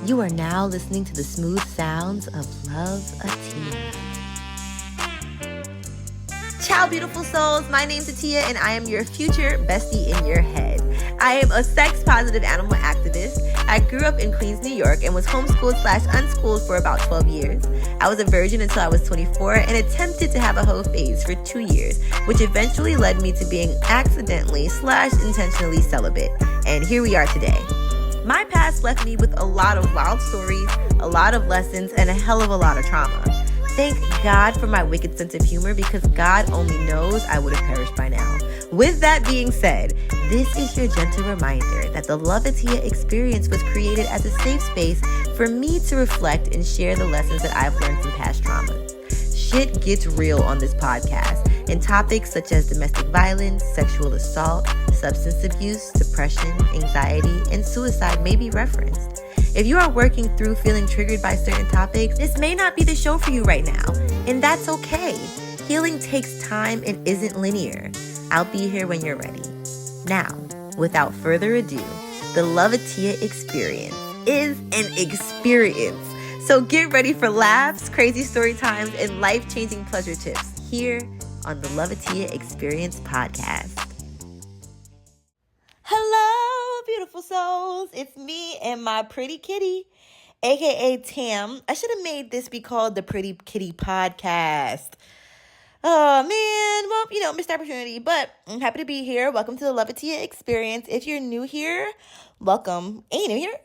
You are now listening to the smooth sounds of Love Atiya. Ciao, beautiful souls. My name's Atiya, and I am your future bestie in your head. I am a sex-positive animal activist. I grew up in Queens, New York, and was homeschooled/unschooled for about 12 years. I was a virgin until I was 24 and attempted to have a hoe phase for 2 years, which eventually led me to being accidentally/intentionally celibate. And here we are today. My past left me with a lot of wild stories, a lot of lessons, and a hell of a lot of trauma. Thank God for my wicked sense of humor, because God only knows I would have perished by now. With that being said, this is your gentle reminder that the Love Atiya experience was created as a safe space for me to reflect and share the lessons that I've learned from past traumas. Shit gets real on this podcast, and topics such as domestic violence, sexual assault, substance abuse, depression, anxiety, and suicide may be referenced. If you are working through feeling triggered by certain topics, this may not be the show for you right now, and that's okay. Healing takes time and isn't linear. I'll be here when you're ready. Now, without further ado, the Love Atiya experience is an experience. So get ready for laughs, crazy story times, and life-changing pleasure tips here on the Love Atiya Experience podcast. Hello, beautiful souls. It's me and my pretty kitty, aka Tam. I should have made this be called the Pretty Kitty Podcast. Oh, man. Well, missed opportunity, but I'm happy to be here. Welcome to the Love Atiya Experience. If you're new here, welcome. Ain't new here?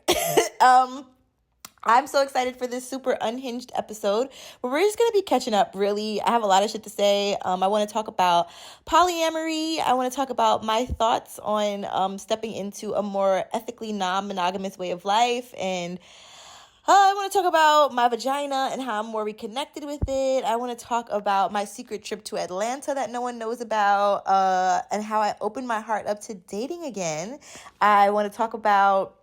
I'm so excited for this super unhinged episode where we're just going to be catching up, really. I have a lot of shit to say. I want to talk about polyamory. I want to talk about my thoughts on stepping into a more ethically non-monogamous way of life. And I want to talk about my vagina and how I'm more reconnected with it. I want to talk about my secret trip to Atlanta that no one knows about, and how I opened my heart up to dating again. I want to talk about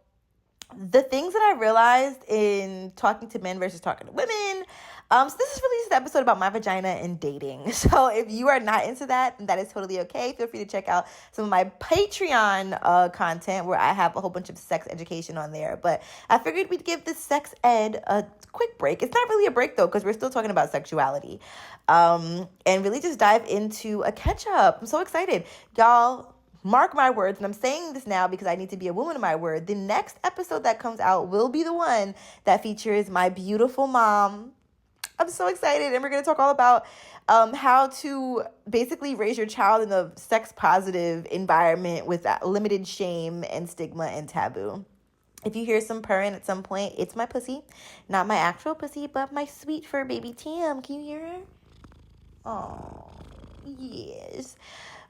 the things that I realized in talking to men versus talking to women. So this is really just an episode about my vagina and dating. So if you are not into that, then that is totally okay. Feel free to check out some of my Patreon content where I have a whole bunch of sex education on there. But I figured we'd give this sex ed a quick break. It's not really a break though, because we're still talking about sexuality. And really just dive into a catch up. I'm so excited. Y'all, mark my words, and I'm saying this now because I need to be a woman of my word. The next episode that comes out will be the one that features my beautiful mom. I'm so excited, and we're going to talk all about how to basically raise your child in a sex-positive environment with limited shame and stigma and taboo. If you hear some purring at some point, it's my pussy. Not my actual pussy, but my sweet fur baby Tam. Can you hear her? Oh, yes.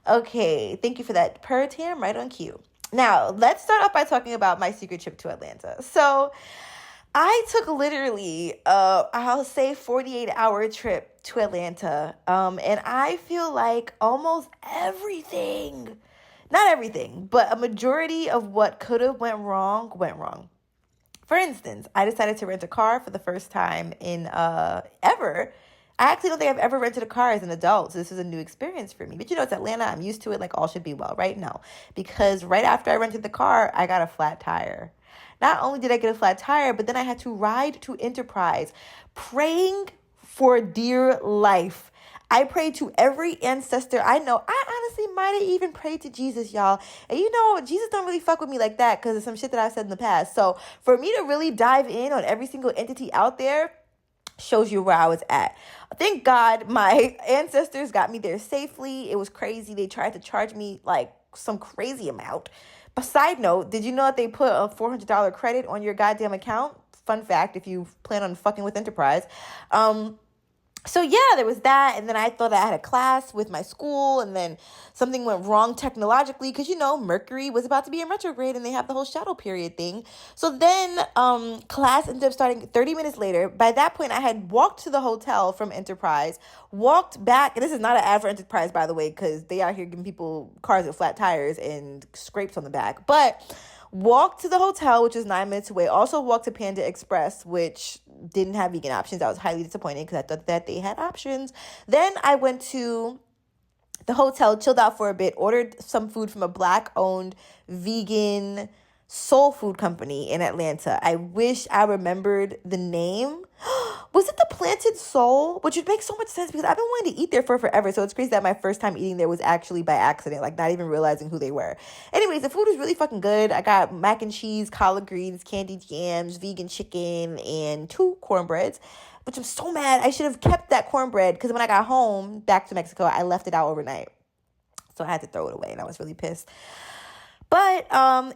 Okay, thank you for that purr, Tam, right on cue. Now, let's start off by talking about my secret trip to Atlanta. So, I took literally, I'll say 48-hour trip to Atlanta, and I feel like almost everything, not everything, but a majority of what could have went wrong. For instance, I decided to rent a car for the first time in ever. I actually don't think I've ever rented a car as an adult, so this is a new experience for me. But it's Atlanta. I'm used to it. Like, all should be well, right? No, because right after I rented the car, I got a flat tire. Not only did I get a flat tire, but then I had to ride to Enterprise, praying for dear life. I prayed to every ancestor I know. I honestly might have even prayed to Jesus, y'all. And Jesus don't really fuck with me like that because of some shit that I've said in the past. So for me to really dive in on every single entity out there shows you where I was at. Thank God my ancestors got me there safely. It was crazy. They tried to charge me like some crazy amount. A side note, did you know that they put a $400 credit on your goddamn account? Fun fact, if you plan on fucking with Enterprise. So yeah, there was that, and then I thought I had a class with my school, and then something went wrong technologically because, Mercury was about to be in retrograde, and they have the whole shadow period thing. So then class ended up starting 30 minutes later. By that point, I had walked to the hotel from Enterprise, walked back, and this is not an ad for Enterprise, by the way, because they out here giving people cars with flat tires and scrapes on the back, but walked to the hotel, which is 9 minutes away. Also walked to Panda Express, which didn't have vegan options. I was highly disappointed because I thought that they had options. Then I went to the hotel, chilled out for a bit, ordered some food from a Black-owned vegan soul food company in Atlanta. I wish I remembered the name. Was it the Planted Soul? Which would make so much sense because I've been wanting to eat there for forever. So it's crazy that my first time eating there was actually by accident, like not even realizing who they were. Anyways, the food was really fucking good. I got mac and cheese, collard greens, candied yams, vegan chicken, and 2 cornbreads, which I'm so mad. I should have kept that cornbread because when I got home back to Mexico, I left it out overnight. So I had to throw it away and I was really pissed. But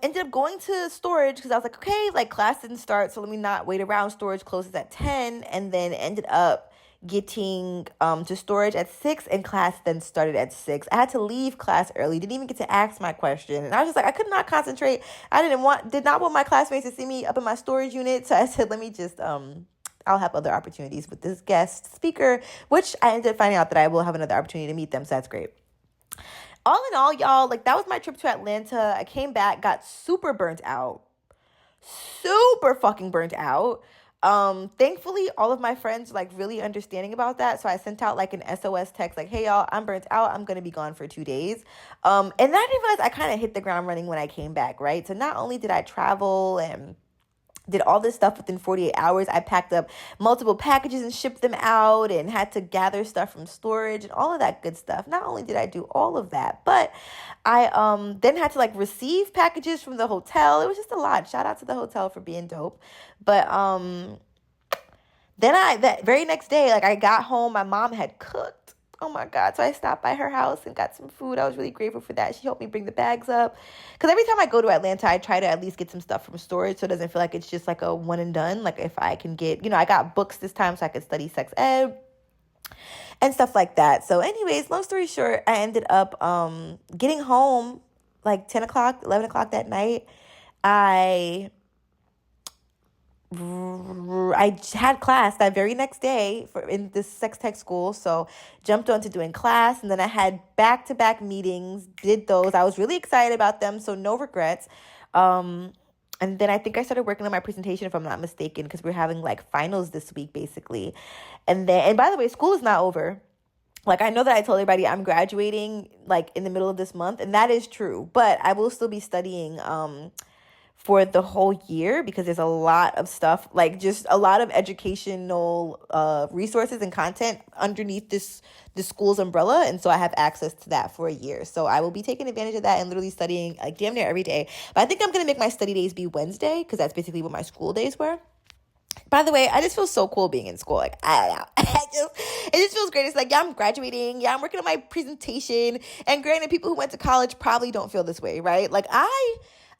ended up going to storage because I was like, okay, like class didn't start, so let me not wait around. Storage closes at 10, and then ended up getting to storage at 6, and class then started at 6. I had to leave class early, didn't even get to ask my question, and I was just like, I could not concentrate. I did not want my classmates to see me up in my storage unit, so I said, let me just I'll have other opportunities with this guest speaker, which I ended up finding out that I will have another opportunity to meet them, so that's great. All in all, y'all, like that was my trip to Atlanta. I came back, got super burnt out. Super fucking burnt out. Thankfully, all of my friends were like really understanding about that. So I sent out like an SOS text like, hey, y'all, I'm burnt out. I'm going to be gone for 2 days. And I didn't realize I kind of hit the ground running when I came back, right? So not only did I travel and did all this stuff within 48 hours. I packed up multiple packages and shipped them out and had to gather stuff from storage and all of that good stuff. Not only did I do all of that, but I then had to like receive packages from the hotel. It was just a lot. Shout out to the hotel for being dope. But then that very next day, like I got home, my mom had cooked. Oh my God. So I stopped by her house and got some food. I was really grateful for that. She helped me bring the bags up. Because every time I go to Atlanta, I try to at least get some stuff from storage so it doesn't feel like it's just like a one and done. Like if I can get, I got books this time so I could study sex ed and stuff like that. So anyways, long story short, I ended up getting home like 10 o'clock, 11 o'clock that night. I had class that very next day in this sex tech school, so jumped on to doing class, and then I had back-to-back meetings, did those. I was really excited about them, so no regrets. And then I think I started working on my presentation, if I'm not mistaken, because we're having like finals this week, basically. And by the way, school is not over. Like, I know that I told everybody I'm graduating like in the middle of this month, and that is true, but I will still be studying for the whole year because there's a lot of stuff, like just a lot of educational resources and content underneath the school's umbrella. And so I have access to that for a year. So I will be taking advantage of that and literally studying like damn near every day. But I think I'm going to make my study days be Wednesday because that's basically what my school days were. By the way, I just feel so cool being in school. Like, I don't know. It just feels great. It's like, yeah, I'm graduating. Yeah, I'm working on my presentation. And granted, people who went to college probably don't feel this way, right? Like,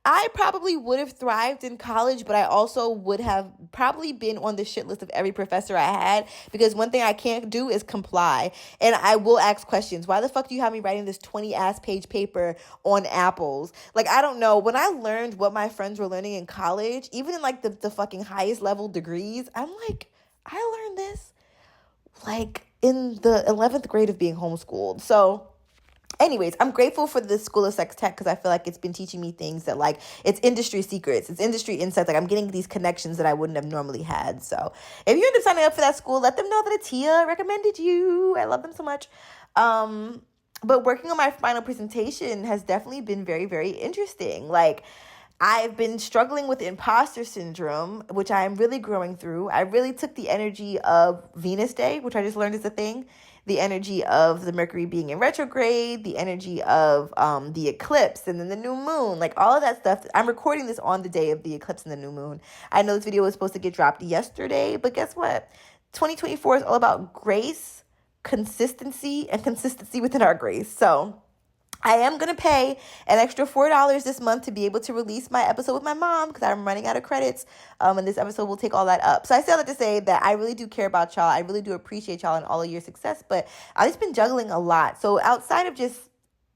I probably would have thrived in college, but I also would have probably been on the shit list of every professor I had because one thing I can't do is comply. And I will ask questions. Why the fuck do you have me writing this 20-ass page paper on apples? Like, I don't know. When I learned what my friends were learning in college, even in like the fucking highest level degrees, I'm like, I learned this like in the 11th grade of being homeschooled. So anyways, I'm grateful for the School of Sex Tech because I feel like it's been teaching me things that like it's industry secrets, it's industry insights. Like I'm getting these connections that I wouldn't have normally had. So if you end up signing up for that school, let them know that Atiya recommended you. I love them so much. But working on my final presentation has definitely been very, very interesting. Like I've been struggling with imposter syndrome, which I am really growing through. I really took the energy of Venus Day, which I just learned is a thing, the energy of the Mercury being in retrograde, the energy of the eclipse and then the new moon, like all of that stuff. I'm recording this on the day of the eclipse and the new moon. I know this video was supposed to get dropped yesterday, but guess what? 2024 is all about grace, consistency, and consistency within our grace. So I am going to pay an extra $4 this month to be able to release my episode with my mom because I'm running out of credits, and this episode will take all that up. So I say all that to say that I really do care about y'all. I really do appreciate y'all and all of your success, but I've just been juggling a lot. So outside of just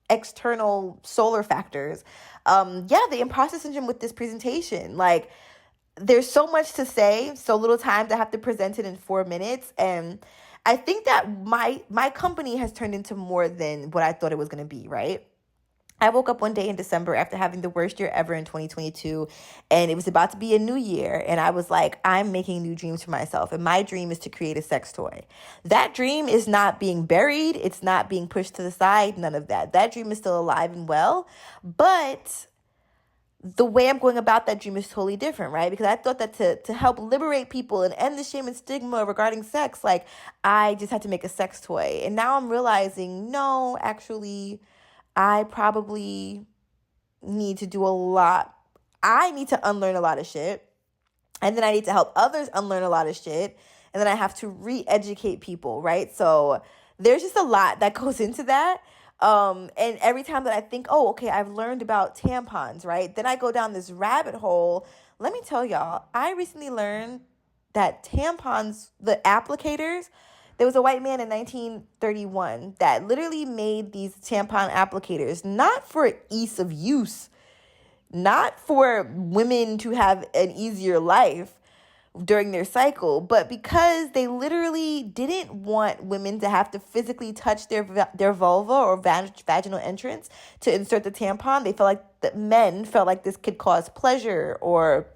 external solar factors, the imposter syndrome with this presentation, like there's so much to say, so little time to have to present it in 4 minutes, and I think that my company has turned into more than what I thought it was going to be, right? I woke up one day in December after having the worst year ever in 2022, and it was about to be a new year. And I was like, I'm making new dreams for myself. And my dream is to create a sex toy. That dream is not being buried. It's not being pushed to the side. None of that. That dream is still alive and well. But the way I'm going about that dream is totally different, right? Because I thought that to help liberate people and end the shame and stigma regarding sex, like, I just had to make a sex toy. And now I'm realizing, no, actually, I probably need to do a lot. I need to unlearn a lot of shit. And then I need to help others unlearn a lot of shit. And then I have to re-educate people, right? So there's just a lot that goes into that. And every time that I think, oh, okay, I've learned about tampons, right? Then I go down this rabbit hole. Let me tell y'all, I recently learned that tampons, the applicators, there was a white man in 1931 that literally made these tampon applicators, not for ease of use, not for women to have an easier life during their cycle, but because they literally didn't want women to have to physically touch their vulva or vaginal entrance to insert the tampon. They felt like that men felt like this could cause pleasure or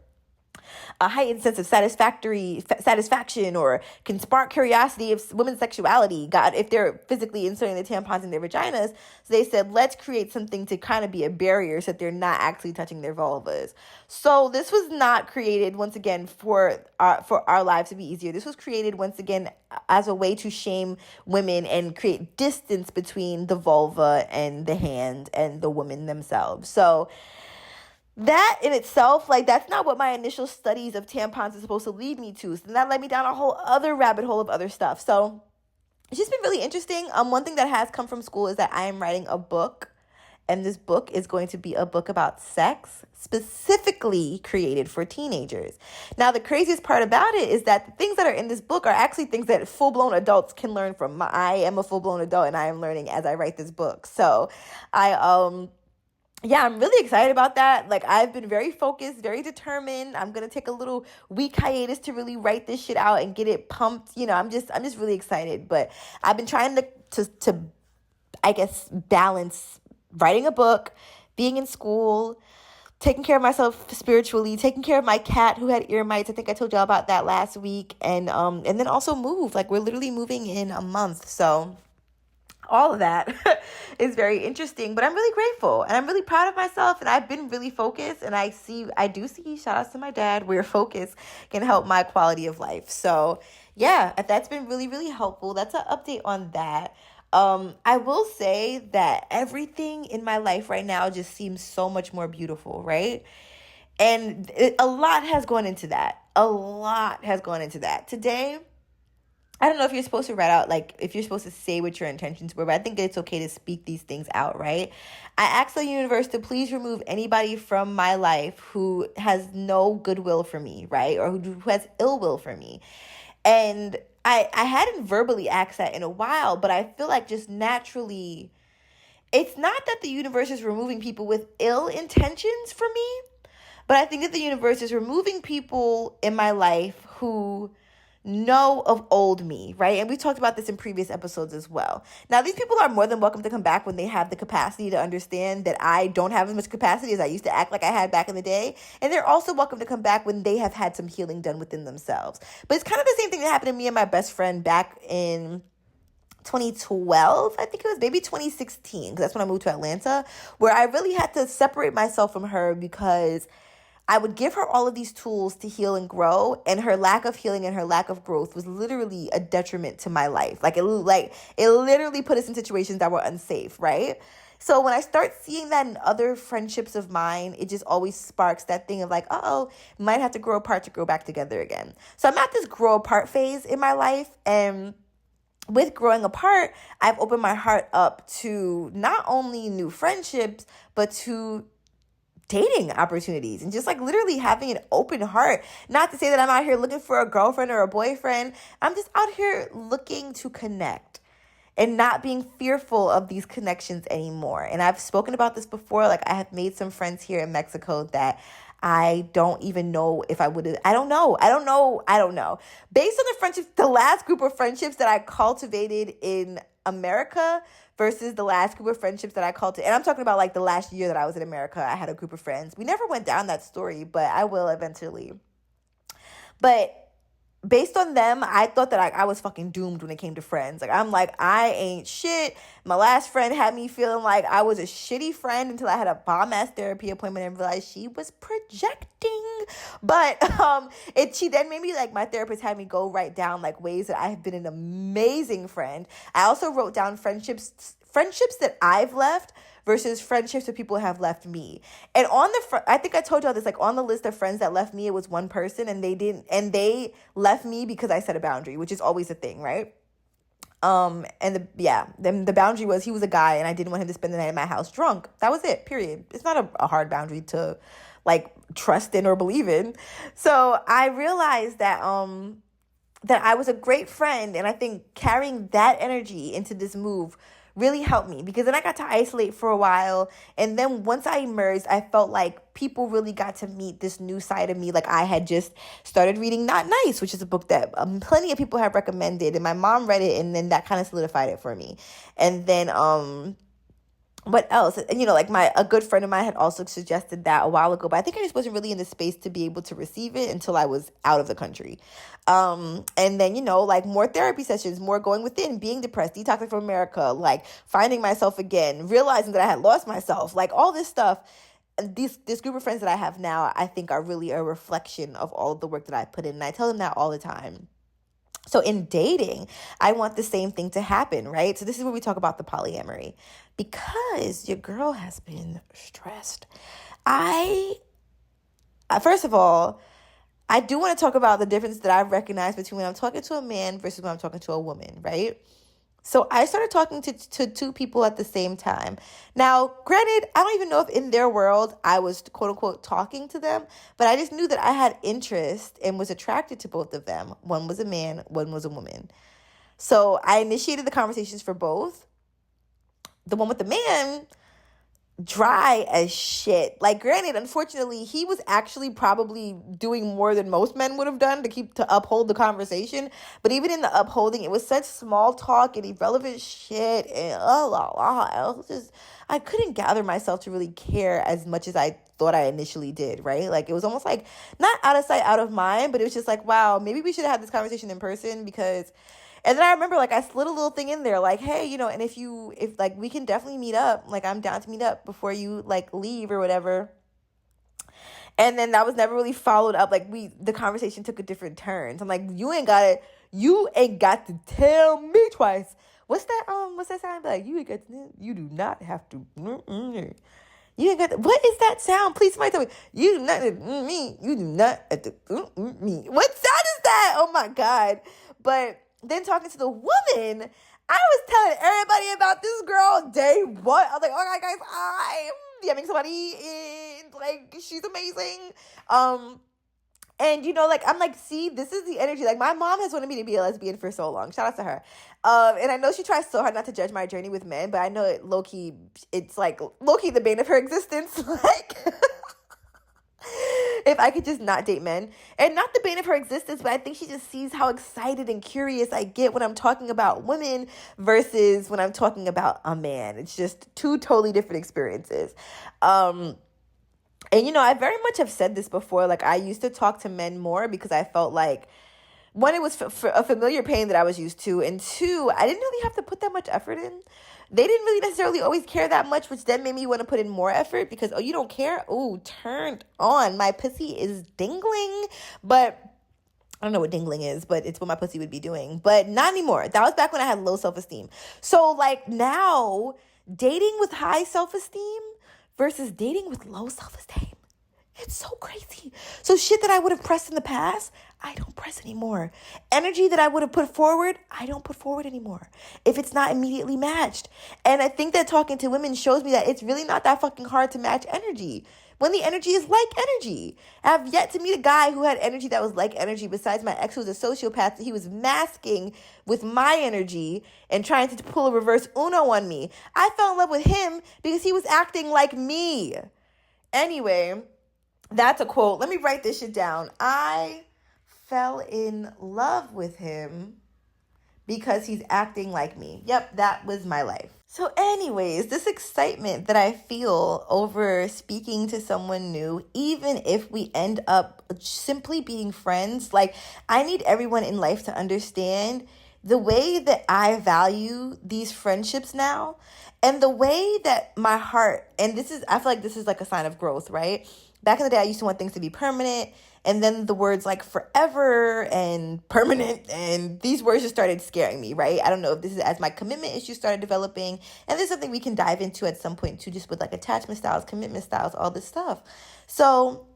a heightened sense of satisfaction, or can spark curiosity of women's sexuality, God, if they're physically inserting the tampons in their vaginas. So they said, let's create something to kind of be a barrier so that they're not actually touching their vulvas. So this was not created, once again, for our lives to be easier. This was created, once again, as a way to shame women and create distance between the vulva and the hand and the women themselves. So that in itself, like, that's not what my initial studies of tampons is supposed to lead me to. So that led me down a whole other rabbit hole of other stuff. So it's just been really interesting. One thing that has come from school is that I am writing a book. And this book is going to be a book about sex, specifically created for teenagers. Now, the craziest part about it is that the things that are in this book are actually things that full-blown adults can learn from. I am a full-blown adult, and I am learning as I write this book. So yeah, I'm really excited about that. Like, I've been very focused, very determined. I'm going to take a little week hiatus to really write this shit out and get it pumped. You know, I'm just really excited. But I've been trying to I guess, balance writing a book, being in school, taking care of myself spiritually, taking care of my cat who had ear mites. I think I told y'all about that last week. And then also move. Like, we're literally moving in a month. So all of that is very interesting, but I'm really grateful and I'm really proud of myself, and I've been really focused, and I do see, shout outs to my dad, where focus can help my quality of life. So yeah, that's been really, really helpful. That's an update on that. I will say that everything in my life right now just seems so much more beautiful, right? And a lot has gone into that. Today, I don't know if you're supposed to write out, like, if you're supposed to say what your intentions were, but I think it's okay to speak these things out, right? I asked the universe to please remove anybody from my life who has no goodwill for me, right? Or who has ill will for me. And I hadn't verbally asked that in a while, but I feel like just naturally, it's not that the universe is removing people with ill intentions for me, but I think that the universe is removing people in my life who know of old me, right? And we talked about this in previous episodes as well. Now, these people are more than welcome to come back when they have the capacity to understand that I don't have as much capacity as I used to act like I had back in the day. And they're also welcome to come back when they have had some healing done within themselves. But it's kind of the same thing that happened to me and my best friend back in 2012, I think it was, maybe 2016, because that's when I moved to Atlanta, where I really had to separate myself from her because I would give her all of these tools to heal and grow, and her lack of healing and her lack of growth was literally a detriment to my life. Like it literally put us in situations that were unsafe, right? So when I start seeing that in other friendships of mine, it just always sparks that thing of like, might have to grow apart to grow back together again. So I'm at this grow apart phase in my life, and with growing apart, I've opened my heart up to not only new friendships, but to dating opportunities, and just like literally having an open heart. Not to say that I'm out here looking for a girlfriend or a boyfriend. I'm just out here looking to connect and not being fearful of these connections anymore. And I've spoken about this before. Like, I have made some friends here in Mexico that I don't even know if I would have. I don't know. Based on the last group of friendships that I cultivated in America, versus the last group of friendships that I cultivated. And I'm talking about like the last year that I was in America. I had a group of friends. We never went down that story, but I will eventually. But based on them, I thought that I was fucking doomed when it came to friends. Like, I'm like, I ain't shit. My last friend had me feeling like I was a shitty friend until I had a bomb-ass therapy appointment and realized she was projecting. But she then made me, like, my therapist had me go write down, like, ways that I have been an amazing friend. I also wrote down friendships that I've left versus friendships that people have left me. And on I think I told y'all this, like on the list of friends that left me, it was one person and they left me because I set a boundary, which is always a thing, right? Then the boundary was he was a guy and I didn't want him to spend the night at my house drunk. That was it, period. It's not a hard boundary to like trust in or believe in. So I realized that I was a great friend, and I think carrying that energy into this move really helped me, because then I got to isolate for a while, and then once I emerged, I felt like people really got to meet this new side of me. Like, I had just started reading Not Nice, which is a book that plenty of people have recommended, and my mom read it, and then that kind of solidified it for me. And then what else? You know, like a good friend of mine had also suggested that a while ago, but I think I just wasn't really in the space to be able to receive it until I was out of the country. And then, you know, like more therapy sessions, more going within, being depressed, detoxing from America, like finding myself again, realizing that I had lost myself, like all this stuff. This group of friends that I have now, I think are really a reflection of all of the work that I put in. And I tell them that all the time. So in dating, I want the same thing to happen, right? So this is where we talk about the polyamory, because your girl has been stressed. First of all, I do want to talk about the difference that I've recognized between when I'm talking to a man versus when I'm talking to a woman, right? So I started talking to two people at the same time. Now, granted, I don't even know if in their world I was quote unquote talking to them, but I just knew that I had interest and was attracted to both of them. One was a man, one was a woman. So I initiated the conversations for both. The one with the man, dry as shit. Like, granted, unfortunately, he was actually probably doing more than most men would have done to uphold the conversation. But even in the upholding, it was such small talk and irrelevant shit, and I couldn't gather myself to really care as much as I thought I initially did, right? Like, it was almost like not out of sight, out of mind, but it was just like, wow, maybe we should have had this conversation in person, because. And then I remember, like, I slid a little thing in there, like, hey, you know, and if like, we can definitely meet up. Like, I'm down to meet up before you, like, leave or whatever. And then that was never really followed up. Like, the conversation took a different turn. So I'm like, you ain't got to tell me twice. What's that sound like? You do not have to. You ain't got to, what is that sound? Please, somebody tell me. You do not, me. You do not have to, me. What sound is that? Oh, my God. But then talking to the woman, I was telling everybody about this girl day one. I was like, oh my guys, I'm having somebody in, like, she's amazing. And you know, like, I'm like, see, this is the energy. Like, my mom has wanted me to be a lesbian for so long. Shout out to her. And I know she tries so hard not to judge my journey with men, but I know it's like low-key the bane of her existence. Like, if I could just not date men. And not the bane of her existence, but I think she just sees how excited and curious I get when I'm talking about women versus when I'm talking about a man. It's just two totally different experiences. And, you know, I very much have said this before. Like, I used to talk to men more because I felt like, one, it was for a familiar pain that I was used to. And two, I didn't really have to put that much effort in. They didn't really necessarily always care that much, which then made me want to put in more effort because, oh, you don't care? Oh, turned on. My pussy is dingling. But I don't know what dingling is, but it's what my pussy would be doing. But not anymore. That was back when I had low self-esteem. So, like, now, dating with high self-esteem versus dating with low self-esteem. It's so crazy. So shit that I would have pressed in the past, I don't press anymore. Energy that I would have put forward, I don't put forward anymore if it's not immediately matched. And I think that talking to women shows me that it's really not that fucking hard to match energy when the energy is like energy. I have yet to meet a guy who had energy that was like energy besides my ex, who was a sociopath. He was masking with my energy and trying to pull a reverse Uno on me. I fell in love with him because he was acting like me. Anyway, that's a quote. Let me write this shit down. I fell in love with him because he's acting like me. Yep, that was my life. So, anyways, this excitement that I feel over speaking to someone new, even if we end up simply being friends, like, I need everyone in life to understand the way that I value these friendships now and the way that my heart, and I feel like this is like a sign of growth, right? Back in the day, I used to want things to be permanent. And then the words like forever and permanent and these words just started scaring me, right? I don't know if this is as my commitment issues started developing. And this is something we can dive into at some point too, just with like attachment styles, commitment styles, all this stuff. So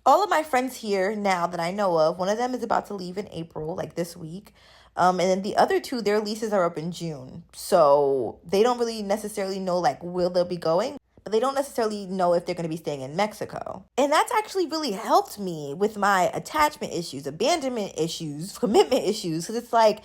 all of my friends here now that I know of, one of them is about to leave in April, like this week. And then the other two, their leases are up in June. So they don't really necessarily know like where they'll be going, but they don't necessarily know if they're going to be staying in Mexico. And that's actually really helped me with my attachment issues, abandonment issues, commitment issues. Because it's like,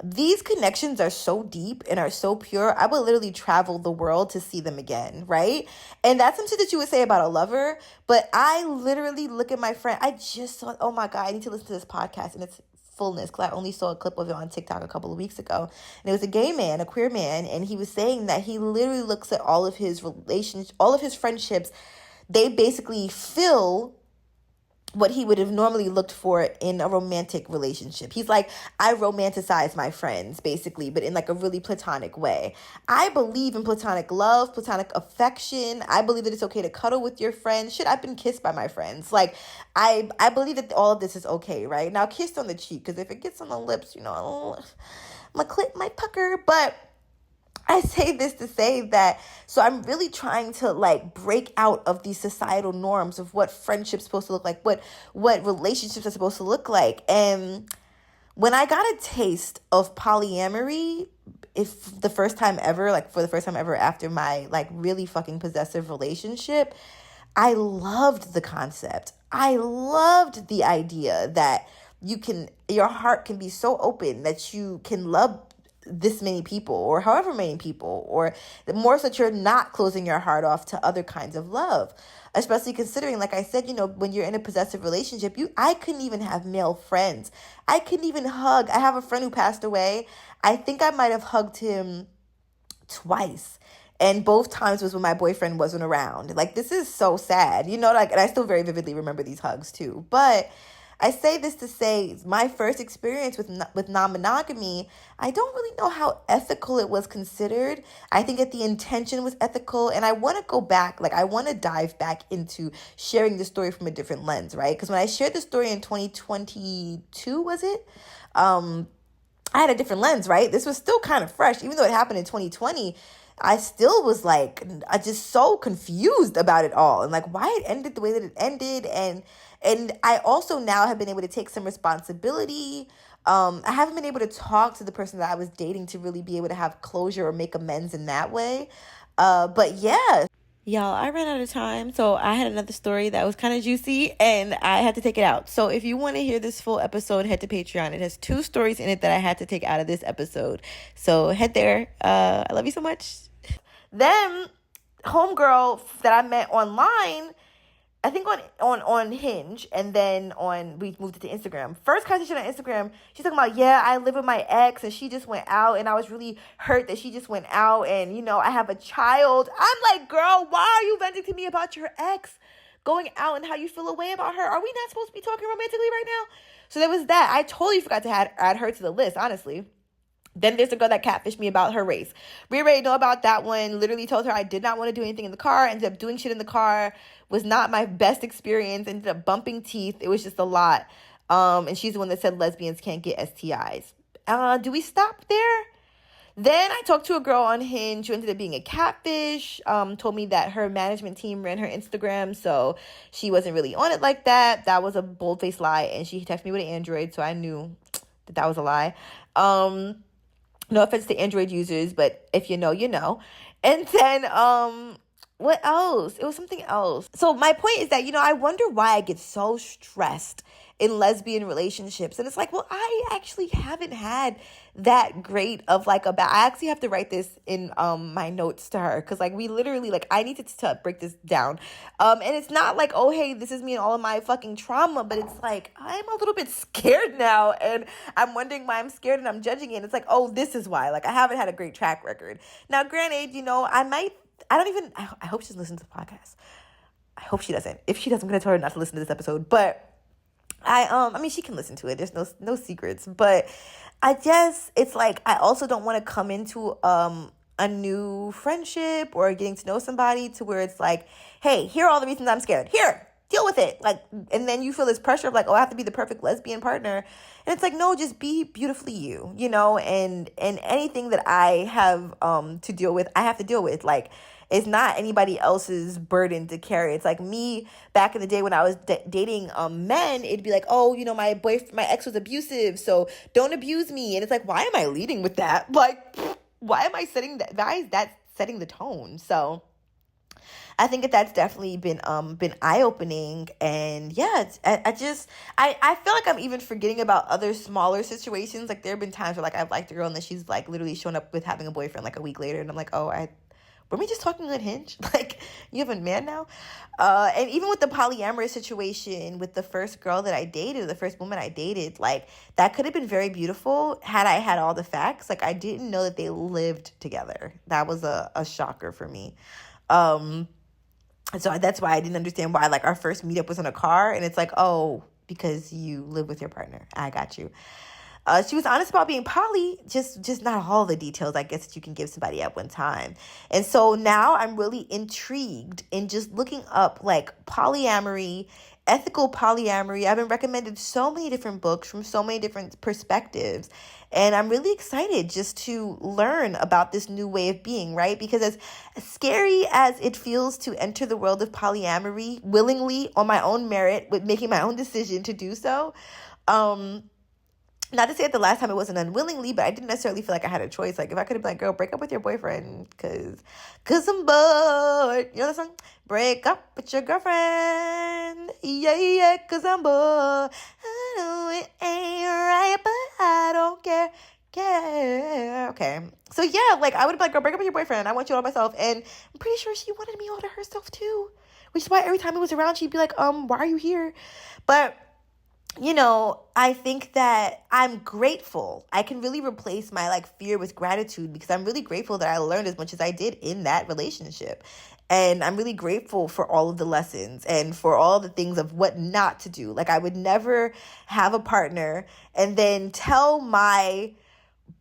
these connections are so deep and are so pure. I would literally travel the world to see them again, right? And that's something that you would say about a lover. But I literally look at my friend. I just saw, oh my God, I need to listen to this podcast in its fullness, because I only saw a clip of it on TikTok a couple of weeks ago. And it was a gay man, a queer man. And he was saying that he literally looks at all of his relationships, all of his friendships. They basically fill what he would have normally looked for in a romantic relationship. He's like, I romanticize my friends, basically, but in like a really platonic way. I believe in platonic love, platonic affection. I believe that it's okay to cuddle with your friends. Shit, I've been kissed by my friends. Like, I believe that all of this is okay, right? Now, kissed on the cheek, because if it gets on the lips, my clit might pucker, but I say this to say that, so I'm really trying to like break out of these societal norms of what friendship's supposed to look like, what relationships are supposed to look like. And when I got a taste of polyamory, for the first time ever after my like really fucking possessive relationship, I loved the concept. I loved the idea that your heart can be so open that you can love this many people or however many people, or the more so that you're not closing your heart off to other kinds of love, especially considering, like I said, when you're in a possessive relationship, I couldn't even have male friends. I couldn't even hug. I have a friend who passed away. I think I might have hugged him twice. And both times was when my boyfriend wasn't around. Like, this is so sad, and I still very vividly remember these hugs too. But I say this to say, my first experience with non-monogamy, I don't really know how ethical it was considered. I think that the intention was ethical, and I want to go back, I want to dive back into sharing the story from a different lens, right? Because when I shared the story in 2022, was it? I had a different lens, right? This was still kind of fresh, even though it happened in 2020. I still was just so confused about it all, and why it ended the way that it ended. And I also now have been able to take some responsibility. I haven't been able to talk to the person that I was dating to really be able to have closure or make amends in that way. But yeah. Y'all, I ran out of time, so I had another story that was kind of juicy, and I had to take it out. So if you want to hear this full episode, head to Patreon. It has 2 stories in it that I had to take out of this episode. So head there. I love you so much. Then, homegirl that I met online, I think on Hinge, and then we moved it to Instagram. First conversation on Instagram, she's talking about, I live with my ex, and she just went out, and I was really hurt that she just went out, and, I have a child. I'm like, girl, why are you venting to me about your ex going out and how you feel away about her? Are we not supposed to be talking romantically right now? So there was that. I totally forgot to add her to the list, honestly. Then there's the girl that catfished me about her race. We already know about that one. Literally told her I did not want to do anything in the car. Ended up doing shit in the car. Was not my best experience. Ended up bumping teeth. It was just a lot. And she's the one that said lesbians can't get STIs. Do we stop there? Then I talked to a girl on Hinge who ended up being a catfish. Told me that her management team ran her Instagram, so she wasn't really on it like that. That was a bold-faced lie. And she texted me with an Android, so I knew that was a lie. No offense to Android users, but if you know, you know. And then, what else? It was something else. So my point is that, I wonder why I get so stressed in lesbian relationships. And it's like, well, I actually haven't had that great of like I actually have to write this in my notes to her, because like we literally, like, I need to break this down. And it's not like, oh hey, this is me and all of my fucking trauma, but it's like I'm a little bit scared now, and I'm wondering why I'm scared, and I'm judging it. And it's like, oh, this is why. Like, I haven't had a great track record. Now granted, I hope she doesn't listen to the podcast. I hope she doesn't. If she doesn't, I'm gonna tell her not to listen to this episode. But I mean, she can listen to it. There's no secrets. But I guess it's like, I also don't want to come into a new friendship or getting to know somebody to where it's like, hey, here are all the reasons I'm scared. Here, deal with it. Like, and then you feel this pressure of like, oh, I have to be the perfect lesbian partner. And it's like, no, just be beautifully you, and anything that I have to deal with, I have to deal with. Like, it's not anybody else's burden to carry. It's like me back in the day when I was dating men, it'd be like, oh, my ex was abusive, so don't abuse me. And it's like, why am I leading with that? Like, why am I setting that? Why is that setting the tone? So I think that's definitely been eye-opening. And yeah, I feel like I'm even forgetting about other smaller situations. Like, there have been times where like I've liked a girl and then she's like literally shown up with having a boyfriend like a week later, and I'm like, oh, were we just talking on Hinge? Like, you have a man now? And even with the polyamorous situation with the first girl that I dated, the first woman I dated, like, that could have been very beautiful had I had all the facts. Like, I didn't know that they lived together. That was a shocker for me. So that's why I didn't understand why, like, our first meetup was in a car. And it's like, oh, because you live with your partner. I got you. She was honest about being poly, just not all the details, I guess, that you can give somebody at one time. And so now I'm really intrigued in just looking up like polyamory, ethical polyamory. I've been recommended so many different books from so many different perspectives. And I'm really excited just to learn about this new way of being, right? Because as scary as it feels to enter the world of polyamory willingly on my own merit, with making my own decision to do so, not to say that the last time it wasn't unwillingly, but I didn't necessarily feel like I had a choice. Like, if I could have been like, girl, break up with your boyfriend because I'm bored. You know that song? Break up with your girlfriend. Yeah, because I'm bored. I know it ain't right, but I don't care. Okay. So, yeah, like, I would have been like, girl, break up with your boyfriend. I want you all myself. And I'm pretty sure she wanted me all to herself, too. Which is why every time it was around, she'd be like, why are you here? But I think that I'm grateful. I can really replace my like fear with gratitude, because I'm really grateful that I learned as much as I did in that relationship. And I'm really grateful for all of the lessons and for all the things of what not to do. Like, I would never have a partner and then tell my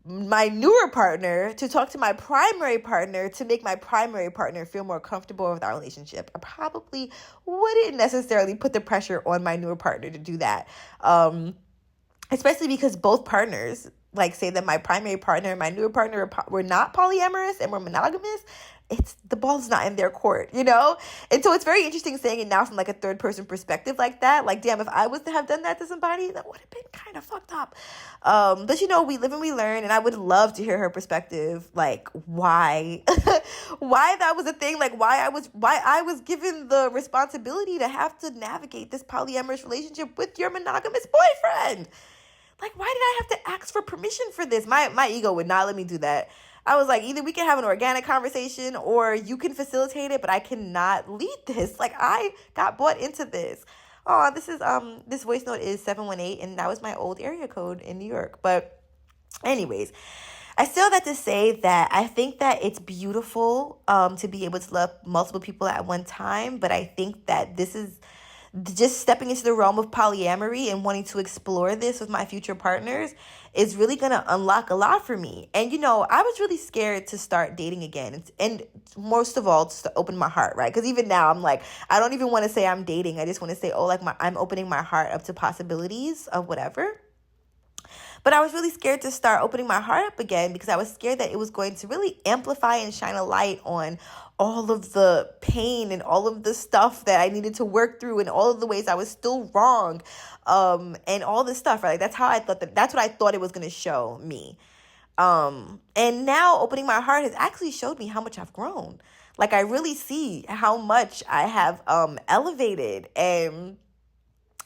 newer partner to talk to my primary partner to make my primary partner feel more comfortable with our relationship. I probably wouldn't necessarily put the pressure on my newer partner to do that. Especially because both partners, like, say that my primary partner and my newer partner were not polyamorous and were monogamous. The ball's not in their court, And so it's very interesting saying it now from like a third person perspective like that. Like, damn, if I was to have done that to somebody, that would have been kind of fucked up. But we live and we learn, and I would love to hear her perspective. Like, why, why that was a thing. Like, why I was given the responsibility to have to navigate this polyamorous relationship with your monogamous boyfriend. Like, why did I have to ask for permission for this? My ego would not let me do that. I was like, either we can have an organic conversation or you can facilitate it, but I cannot lead this. Like, I got bought into this. Oh, this voice note is 718, and that was my old area code in New York. But anyways, I still have to say that I think that it's beautiful to be able to love multiple people at one time, but I think that this is just stepping into the realm of polyamory and wanting to explore this with my future partners is really going to unlock a lot for me. And, I was really scared to start dating again. And most of all, just to open my heart, right? Because even now I'm like, I don't even want to say I'm dating. I just want to say, I'm opening my heart up to possibilities of whatever. But I was really scared to start opening my heart up again, because I was scared that it was going to really amplify and shine a light on all of the pain and all of the stuff that I needed to work through and all of the ways I was still wrong, and all this stuff, right? That's what I thought it was going to show me. And now opening my heart has actually showed me how much I've grown. Like, I really see how much I have elevated, and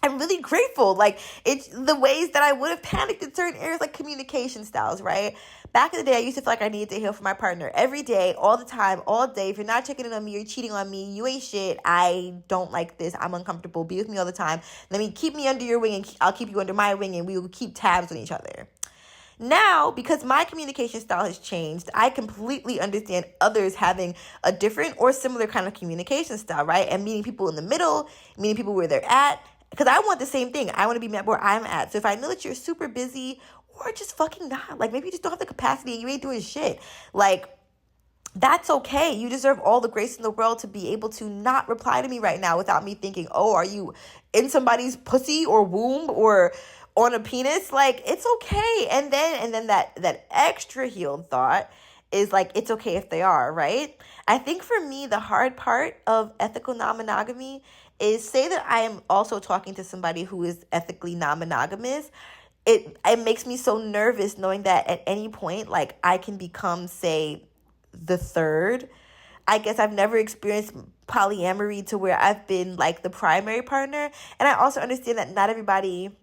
I'm really grateful. Like, it's the ways that I would have panicked in certain areas, like communication styles, right? Back in the day, I used to feel like I needed to heal from my partner every day, all the time, all day. If you're not checking in on me, you're cheating on me, you ain't shit. I don't like this. I'm uncomfortable. Be with me all the time. Keep me under your wing, and I'll keep you under my wing, and we will keep tabs on each other. Now, because my communication style has changed, I completely understand others having a different or similar kind of communication style, right? And meeting people in the middle, meeting people where they're at. Because I want the same thing. I want to be met where I'm at. So if I know that you're super busy or just fucking not, like maybe you just don't have the capacity and you ain't doing shit, like that's okay. You deserve all the grace in the world to be able to not reply to me right now without me thinking, oh, are you in somebody's pussy or womb or on a penis? Like, it's okay. And then that extra healed thought is like, it's okay if they are, right? I think for me, the hard part of ethical non-monogamy is, say that I am also talking to somebody who is ethically non-monogamous. It makes me so nervous knowing that at any point, like, I can become, say, the third. I guess I've never experienced polyamory to where I've been like the primary partner. And I also understand that not everybody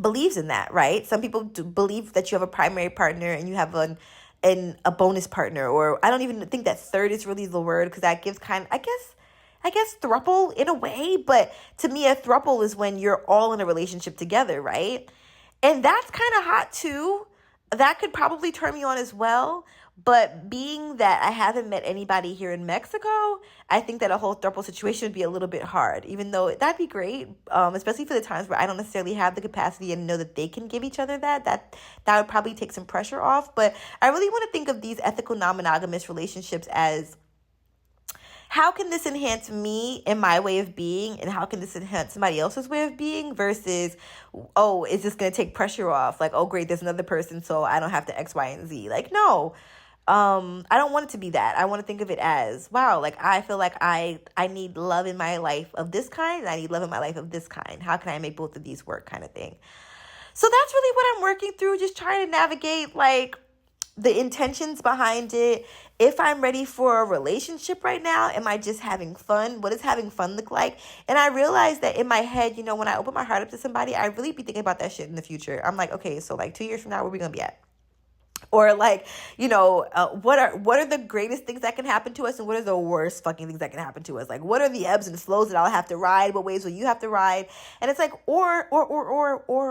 believes in that, right? Some people do believe that you have a primary partner and you have a bonus partner, or I don't even think that third is really the word, because that gives I guess throuple in a way, but to me a throuple is when you're all in a relationship together, right? And that's kind of hot too. That could probably turn me on as well. But being that I haven't met anybody here in Mexico, I think that a whole throuple situation would be a little bit hard, even though that'd be great, especially for the times where I don't necessarily have the capacity and know that they can give each other that would probably take some pressure off. But I really want to think of these ethical non-monogamous relationships as, how can this enhance me and my way of being, and how can this enhance somebody else's way of being, versus, oh, is this going to take pressure off? Like, oh, great, there's another person, so I don't have to X, Y, and Z. Like, no, I don't want it to be that. I want to think of it as, wow, like, I feel like I need love in my life of this kind, and I need love in my life of this kind. How can I make both of these work, kind of thing? So that's really what I'm working through, just trying to navigate, like, the intentions behind it. If I'm ready for a relationship right now, am I just having fun? What does having fun look like? And I realized that in my head, when I open my heart up to somebody, I really be thinking about that shit in the future. I'm like, okay, so like 2 years from now, where we gonna be at? Or like, what are the greatest things that can happen to us, and what are the worst fucking things that can happen to us? Like, what are the ebbs and flows that I'll have to ride? What ways will you have to ride? And it's like, or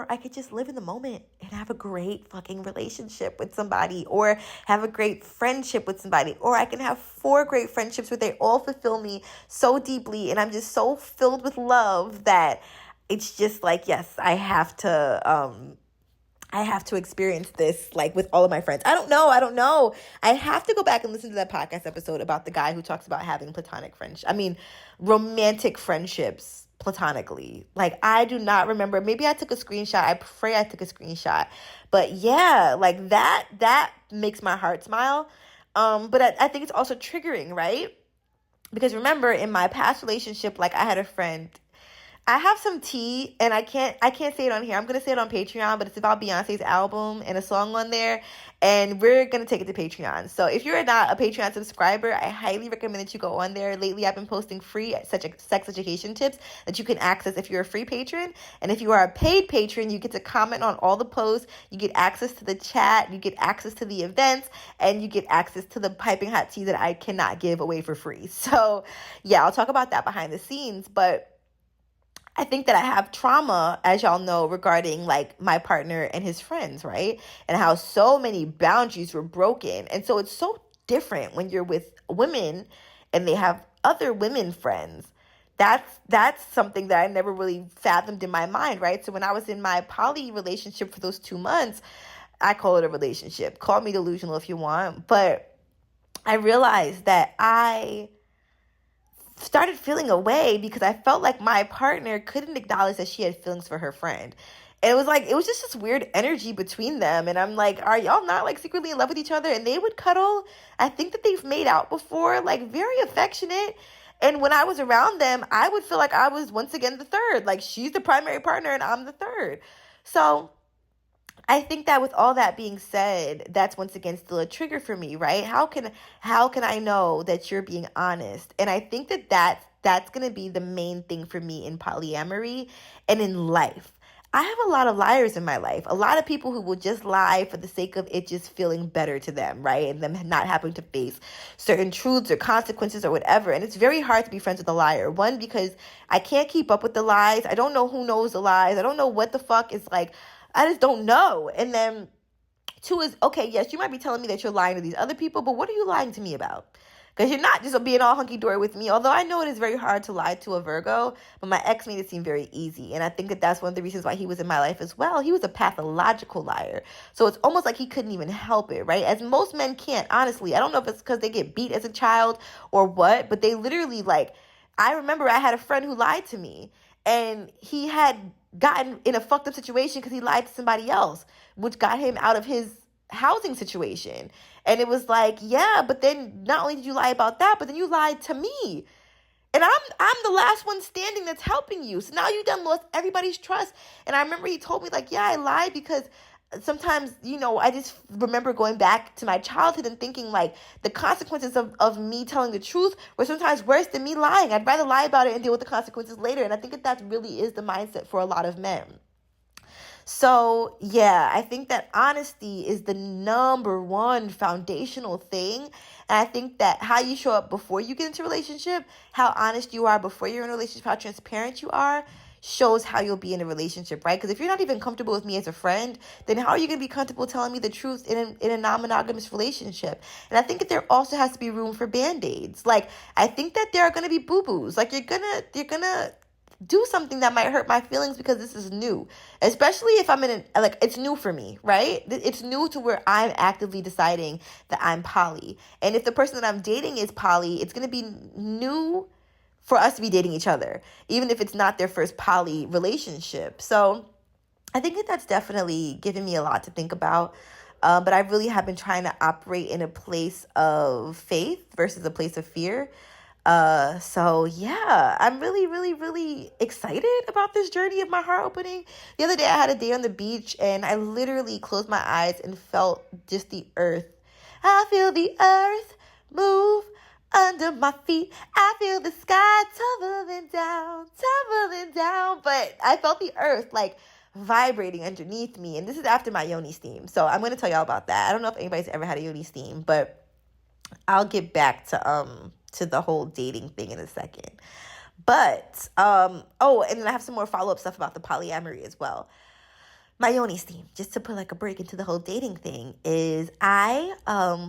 I could just live in the moment and have a great fucking relationship with somebody, or have a great friendship with somebody, or I can have 4 great friendships where they all fulfill me so deeply, and I'm just so filled with love that it's just like, yes, I have to experience this, like, with all of my friends. I don't know. I have to go back and listen to that podcast episode about the guy who talks about having romantic friendships platonically. Like, I do not remember. Maybe I took a screenshot. I pray I took a screenshot. But yeah, like, that makes my heart smile. But I think it's also triggering, right? Because remember, in my past relationship, like, I had a friend. I have some tea, and I can't say it on here. I'm going to say it on Patreon, but it's about Beyonce's album and a song on there, and we're going to take it to Patreon. So if you're not a Patreon subscriber, I highly recommend that you go on there. Lately, I've been posting free sex education tips that you can access if you're a free patron. And if you are a paid patron, you get to comment on all the posts. You get access to the chat. You get access to the events, and you get access to the piping hot tea that I cannot give away for free. So yeah, I'll talk about that behind the scenes, but I think that I have trauma, as y'all know, regarding like my partner and his friends, right? And how so many boundaries were broken. And so it's so different when you're with women and they have other women friends. That's something that I never really fathomed in my mind, right? So when I was in my poly relationship for those 2 months, I call it a relationship. Call me delusional if you want. But I realized that I started feeling away because I felt like my partner couldn't acknowledge that she had feelings for her friend. And it was just this weird energy between them. And I'm like, are y'all not like secretly in love with each other? And they would cuddle. I think that they've made out before, like very affectionate. And when I was around them, I would feel like I was once again the third. Like, she's the primary partner and I'm the third. So I think that with all that being said, that's once again still a trigger for me, right? How can I know that you're being honest? And I think that that's going to be the main thing for me in polyamory and in life. I have a lot of liars in my life. A lot of people who will just lie for the sake of it just feeling better to them, right? And them not having to face certain truths or consequences or whatever. And it's very hard to be friends with a liar. One, because I can't keep up with the lies. I don't know who knows the lies. I don't know what the fuck is like. I just don't know. And then two is, okay, yes, you might be telling me that you're lying to these other people, but what are you lying to me about? Because you're not just being all hunky-dory with me. Although I know it is very hard to lie to a Virgo, but my ex made it seem very easy. And I think that that's one of the reasons why he was in my life as well. He was a pathological liar. So it's almost like he couldn't even help it, right? As most men can't, honestly. I don't know if it's because they get beat as a child or what, but they literally, like, I remember I had a friend who lied to me. And he had gotten in a fucked up situation because he lied to somebody else, which got him out of his housing situation. And it was like, yeah, but then not only did you lie about that, but then you lied to me. And I'm the last one standing that's helping you. So now you done lost everybody's trust. And I remember he told me, like, yeah, I lied because sometimes, I just remember going back to my childhood and thinking, like, the consequences of me telling the truth were sometimes worse than me lying. I'd rather lie about it and deal with the consequences later. And I think that really is the mindset for a lot of men. So, yeah, I think that honesty is the number one foundational thing. And I think that how you show up before you get into a relationship, how honest you are before you're in a relationship, how transparent you are, shows how you'll be in a relationship, right? Because if you're not even comfortable with me as a friend, then how are you going to be comfortable telling me the truth in a non-monogamous relationship? And I think that there also has to be room for band-aids. Like, I think that there are going to be boo-boos. Like, you're gonna do something that might hurt my feelings because this is new, especially if I'm it's new for me, right? It's new to where I'm actively deciding that I'm poly. And if the person that I'm dating is poly, it's going to be new for us to be dating each other, even if it's not their first poly relationship. So I think that that's definitely given me a lot to think about. But I really have been trying to operate in a place of faith versus a place of fear. So yeah, I'm really, really, really excited about this journey of my heart opening. The other day I had a day on the beach and I literally closed my eyes and felt just the earth. I feel the earth move under my feet. I feel the sky tumbling down. But I felt the earth like vibrating underneath me. And this is after my Yoni steam. So I'm going to tell y'all about that. I don't know if anybody's ever had a Yoni steam, but I'll get back to the whole dating thing in a second. But, and then I have some more follow-up stuff about the polyamory as well. My Yoni steam, just to put like a break into the whole dating thing, is I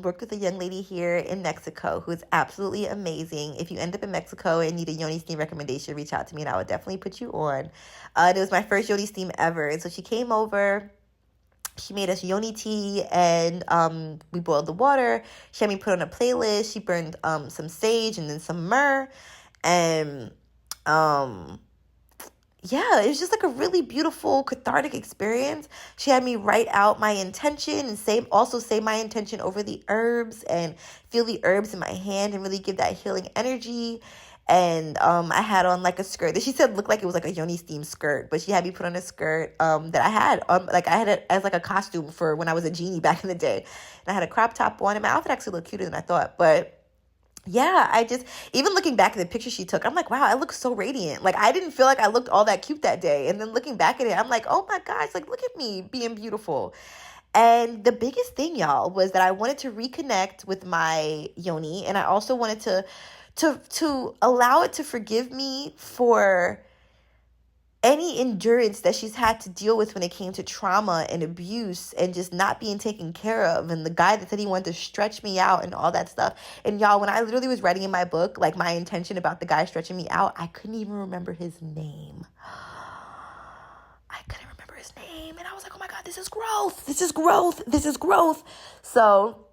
work with a young lady here in Mexico who is absolutely amazing. If you end up in Mexico and need a Yoni steam recommendation, reach out to me and I would definitely put you on. It was my first Yoni steam ever. And so she came over. She made us Yoni tea and we boiled the water. She had me put on a playlist. She burned some sage and then some myrrh. And yeah, it was just like a really beautiful cathartic experience. She had me write out my intention and say my intention over the herbs and feel the herbs in my hand and really give that healing energy. And I had on like a skirt that she said looked like it was like a Yoni steam skirt, but she had me put on a skirt that I had I had it as like a costume for when I was a genie back in the day. And I had a crop top on, and my outfit actually looked cuter than I thought. But yeah, I just, even looking back at the picture she took, I'm like, wow, I look so radiant. Like, I didn't feel like I looked all that cute that day. And then looking back at it, I'm like, oh my gosh, like, look at me being beautiful. And the biggest thing, y'all, was that I wanted to reconnect with my Yoni, and I also wanted to allow it to forgive me for any endurance that she's had to deal with when it came to trauma and abuse and just not being taken care of, and the guy that said he wanted to stretch me out and all that stuff. And y'all, when I literally was writing in my book, like my intention about the guy stretching me out, I couldn't even remember his name. And I was like, oh my God, this is growth. So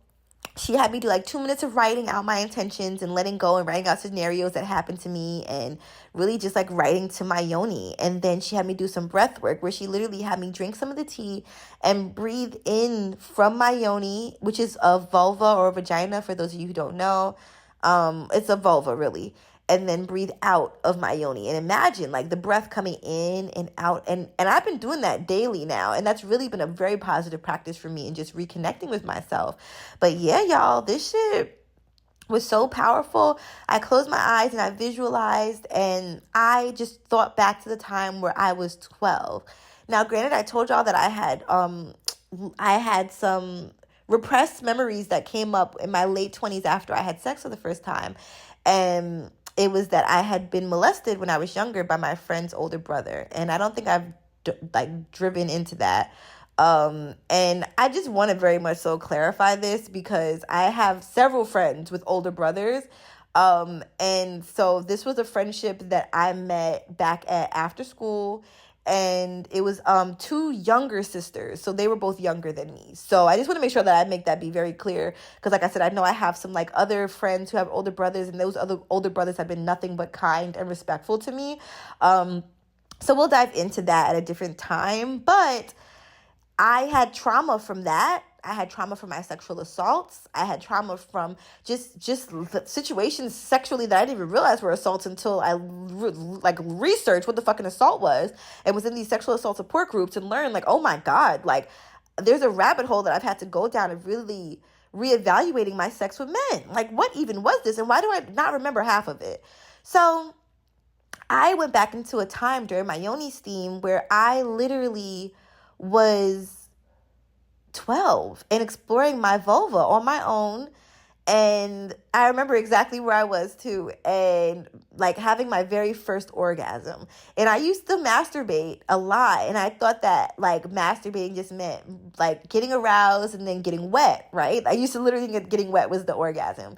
she had me do like 2 minutes of writing out my intentions and letting go and writing out scenarios that happened to me and really just like writing to my Yoni. And then she had me do some breath work where she literally had me drink some of the tea and breathe in from my Yoni, which is a vulva or a vagina for those of you who don't know. It's a vulva really. And then breathe out of my Yoni. And imagine like the breath coming in and out. And I've been doing that daily now. And that's really been a very positive practice for me and just reconnecting with myself. But yeah, y'all, this shit was so powerful. I closed my eyes and I visualized, and I just thought back to the time where I was 12. Now, granted, I told y'all that I had some repressed memories that came up in my late 20s after I had sex for the first time. And it was that I had been molested when I was younger by my friend's older brother. And I don't think I've driven into that. And I just want to very much so clarify this because I have several friends with older brothers. And so this was a friendship that I met back at after school, and it was two younger sisters, so they were both younger than me. So I just want to make sure that I make that be very clear, because like I said, I know I have some like other friends who have older brothers, and those other older brothers have been nothing but kind and respectful to me. So we'll dive into that at a different time, but I had trauma from that. I had trauma from my sexual assaults. I had trauma from just situations sexually that I didn't even realize were assaults until I researched what the fucking assault was, and was in these sexual assault support groups and learned like, oh my God, like there's a rabbit hole that I've had to go down of really reevaluating my sex with men. Like, what even was this, and why do I not remember half of it? So I went back into a time during my Yoni steam where I literally was 12 and exploring my vulva on my own. And I remember exactly where I was too, and like having my very first orgasm. And I used to masturbate a lot, and I thought that like masturbating just meant like getting aroused and then getting wet, right? I used to literally think getting wet was the orgasm.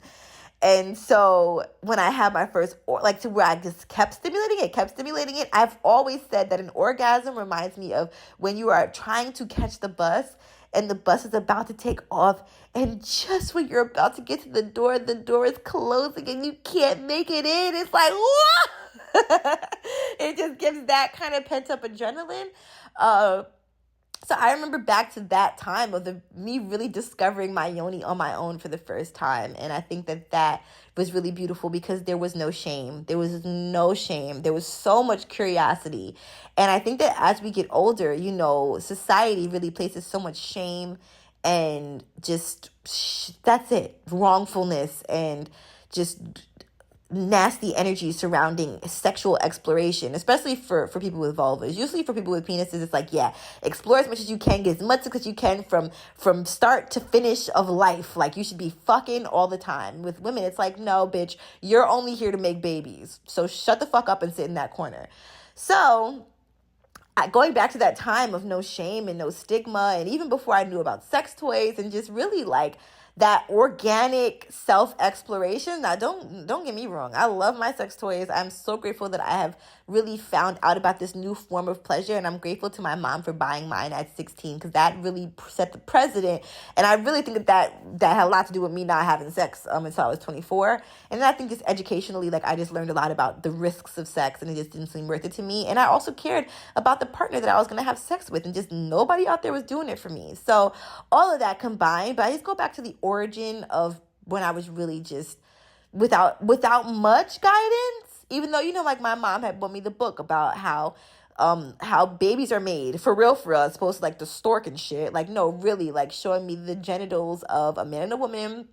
And so when I had my first, to where I just kept stimulating it, I've always said that an orgasm reminds me of when you are trying to catch the bus and the bus is about to take off, and just when you're about to get to the door is closing and you can't make it in. It's like, what? It just gives that kind of pent-up adrenaline. So I remember back to that time of me really discovering my Yoni on my own for the first time. And I think that was really beautiful because there was no shame. There was no shame. There was so much curiosity. And I think that as we get older, society really places so much shame and just, that's it, wrongfulness and just nasty energy surrounding sexual exploration, especially for people with vulvas. Usually for people with penises, it's like, yeah, explore as much as you can, get as much as you can from start to finish of life. Like, you should be fucking all the time. With women, it's like, no, bitch, you're only here to make babies. So shut the fuck up and sit in that corner. So going back to that time of no shame and no stigma, and even before I knew about sex toys and just really like that organic self-exploration. Now, don't get me wrong. I love my sex toys. I'm so grateful that I have really found out about this new form of pleasure, and I'm grateful to my mom for buying mine at 16, because that really set the precedent. And I really think that had a lot to do with me not having sex until I was 24. And then I think just educationally, like, I just learned a lot about the risks of sex, and it just didn't seem worth it to me. And I also cared about the partner that I was going to have sex with, and just nobody out there was doing it for me. So all of that combined, but I just go back to the origin of when I was really just without much guidance, even though, like my mom had bought me the book about how babies are made for real, as opposed to like the stork and shit. Like, no, really, like showing me the genitals of a man and a woman,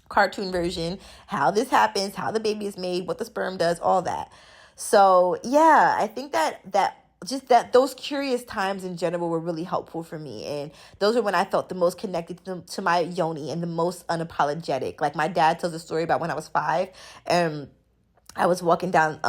cartoon version, how this happens, how the baby is made, what the sperm does, all that. So yeah, I think that those curious times in general were really helpful for me. And those are when I felt the most connected to my Yoni and the most unapologetic. Like, my dad tells a story about when I was 5, and I was walking down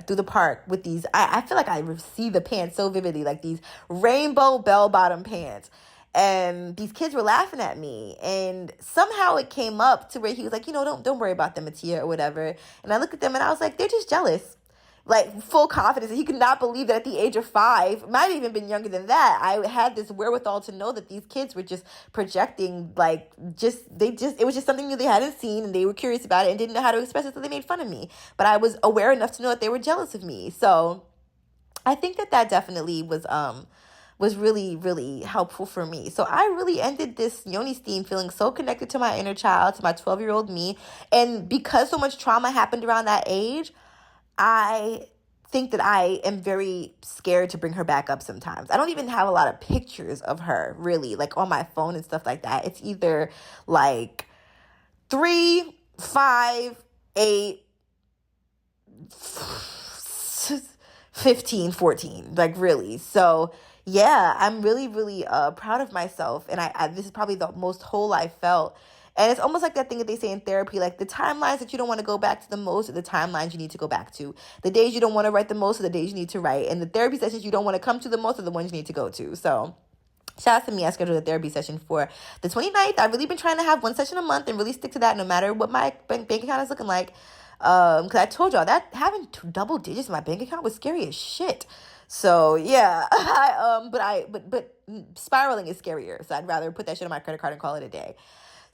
through the park with these, I feel like I see the pants so vividly, like these rainbow bell-bottom pants. And these kids were laughing at me, and somehow it came up to where he was like, don't worry about them, Atiya, or whatever. And I looked at them and I was like, they're just jealous. Like, full confidence. And he could not believe that at the age of 5, might have even been younger than that, I had this wherewithal to know that these kids were just projecting, like, it was just something new they hadn't seen, and they were curious about it and didn't know how to express it, so they made fun of me. But I was aware enough to know that they were jealous of me. So I think that definitely was really, really helpful for me. So I really ended this Yoni steam feeling so connected to my inner child, to my 12-year-old me. And because so much trauma happened around that age, I think that I am very scared to bring her back up sometimes. I don't even have a lot of pictures of her, really, like on my phone and stuff like that. It's either like 3 5, 8, 15, 14, like really. So yeah, I'm really, really proud of myself. And I this is probably the most whole I felt. And it's almost like that thing that they say in therapy, like the timelines that you don't want to go back to the most are the timelines you need to go back to. The days you don't want to write the most are the days you need to write. And the therapy sessions you don't want to come to the most are the ones you need to go to. So shout out to me. I scheduled a therapy session for the 29th. I've really been trying to have one session a month and really stick to that no matter what my bank account is looking like. Because I told y'all that having double digits in my bank account was scary as shit. So yeah, but spiraling is scarier. So I'd rather put that shit on my credit card and call it a day.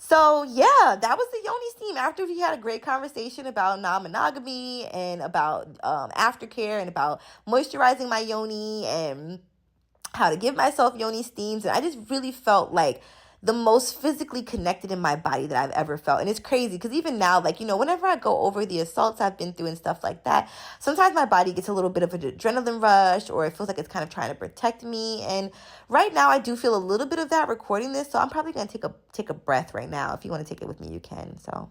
So yeah, that was the Yoni's theme. After we had a great conversation about non-monogamy and about aftercare and about moisturizing my Yoni and how to give myself Yoni steams. And I just really felt like the most physically connected in my body that I've ever felt. And it's crazy because even now, like, whenever I go over the assaults I've been through and stuff like that, sometimes my body gets a little bit of an adrenaline rush or it feels like it's kind of trying to protect me. And right now I do feel a little bit of that recording this. So I'm probably going to take a breath right now. If you want to take it with me, you can. So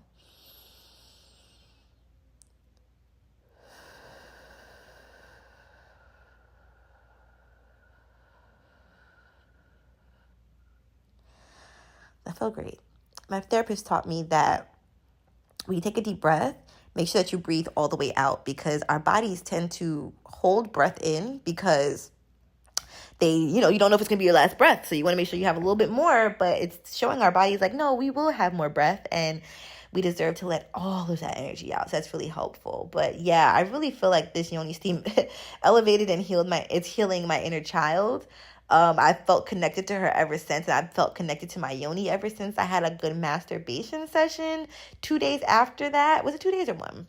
that felt great. My therapist taught me that when you take a deep breath, make sure that you breathe all the way out because our bodies tend to hold breath in because you don't know if it's going to be your last breath. So you want to make sure you have a little bit more, but it's showing our bodies like, no, we will have more breath and we deserve to let all of that energy out. So that's really helpful. But yeah, I really feel like this Yoni steam elevated and it's healing my inner child. I felt connected to her ever since, and I've felt connected to my Yoni ever since I had a good masturbation session 2 days after that. Was it 2 days or one?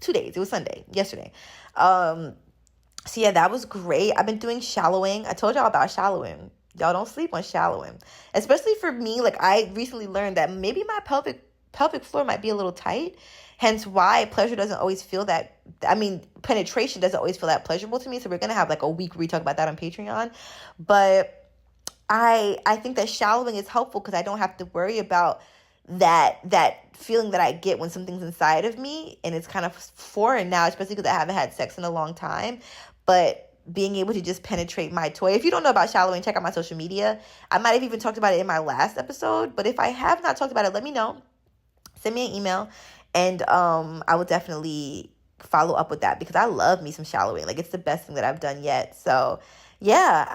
2 days. It was Sunday, yesterday. So yeah, that was great. I've been doing shallowing. I told y'all about shallowing. Y'all don't sleep on shallowing. Especially for me, like I recently learned that maybe my pelvic floor might be a little tight. Hence why penetration doesn't always feel that pleasurable to me. So we're going to have like a week where we talk about that on Patreon. But I think that shallowing is helpful because I don't have to worry about that feeling that I get when something's inside of me. And it's kind of foreign now, especially because I haven't had sex in a long time. But being able to just penetrate my toy. If you don't know about shallowing, check out my social media. I might have even talked about it in my last episode. But if I have not talked about it, let me know. Send me an email. And I will definitely follow up with that because I love me some shallowing. Like it's the best thing that I've done yet. So yeah,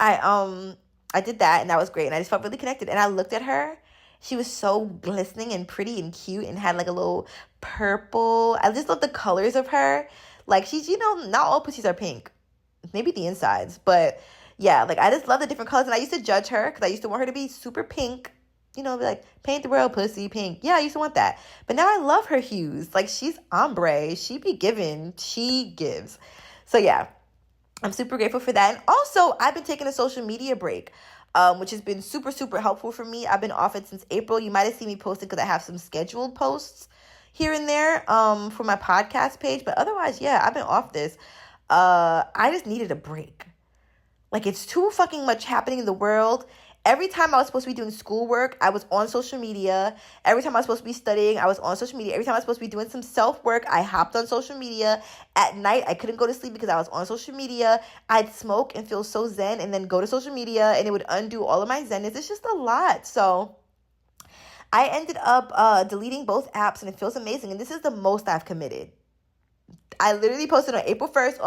I did that and that was great. And I just felt really connected. And I looked at her. She was so glistening and pretty and cute and had like a little purple. I just love the colors of her. Like she's, not all pussies are pink. Maybe the insides. But yeah, like I just love the different colors. And I used to judge her because I used to want her to be super pink. Be like, paint the world pussy pink. Yeah, I used to want that. But now I love her hues. Like, she's ombre. She be giving. She gives. So, yeah, I'm super grateful for that. And also, I've been taking a social media break, which has been super, super helpful for me. I've been off it since April. You might have seen me posted because I have some scheduled posts here and there for my podcast page. But otherwise, yeah, I've been off this. I just needed a break. Like, it's too fucking much happening in the world. Every time I was supposed to be doing schoolwork, I was on social media. Every time I was supposed to be studying, I was on social media. Every time I was supposed to be doing some self-work, I hopped on social media. At night, I couldn't go to sleep because I was on social media. I'd smoke and feel so zen and then go to social media and it would undo all of my zenness. It's just a lot. So I ended up deleting both apps and it feels amazing. And this is the most I've committed. I literally posted on April 1st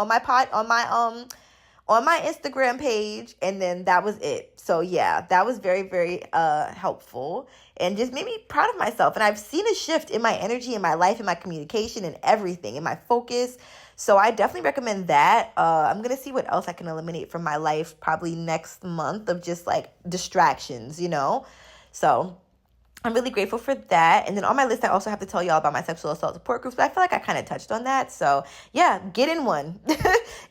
on my Instagram page, and then that was it. So yeah, that was very, very helpful and just made me proud of myself. And I've seen a shift in my energy, in my life, in my communication, and everything, in my focus. So I definitely recommend that. I'm going to see what else I can eliminate from my life probably next month of just like distractions, So I'm really grateful for that. And then on my list, I also have to tell y'all about my sexual assault support groups, but I feel like I kind of touched on that. So yeah, get in one.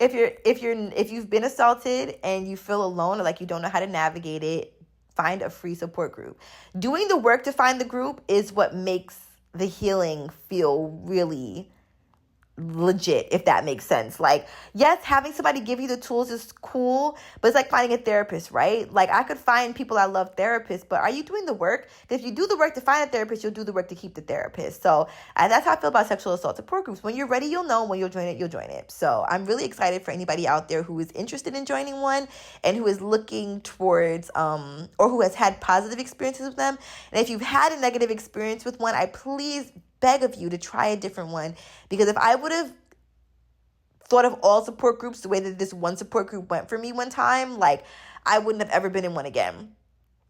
If you've been assaulted and you feel alone or like you don't know how to navigate it, find a free support group. Doing the work to find the group is what makes the healing feel really legit, if that makes sense. Like, yes, having somebody give you the tools is cool, but it's like finding a therapist, right? Like, I could find people that love therapists, but are you doing the work? Because if you do the work to find a therapist, you'll do the work to keep the therapist. So, and that's how I feel about sexual assault support groups. When you're ready, you'll know. When you'll join it, you'll join it. So I'm really excited for anybody out there who is interested in joining one and who is looking towards, or who has had positive experiences with them. And if you've had a negative experience with one, I please beg of you to try a different one, because if I would have thought of all support groups the way that this one support group went for me one time, like, I wouldn't have ever been in one again.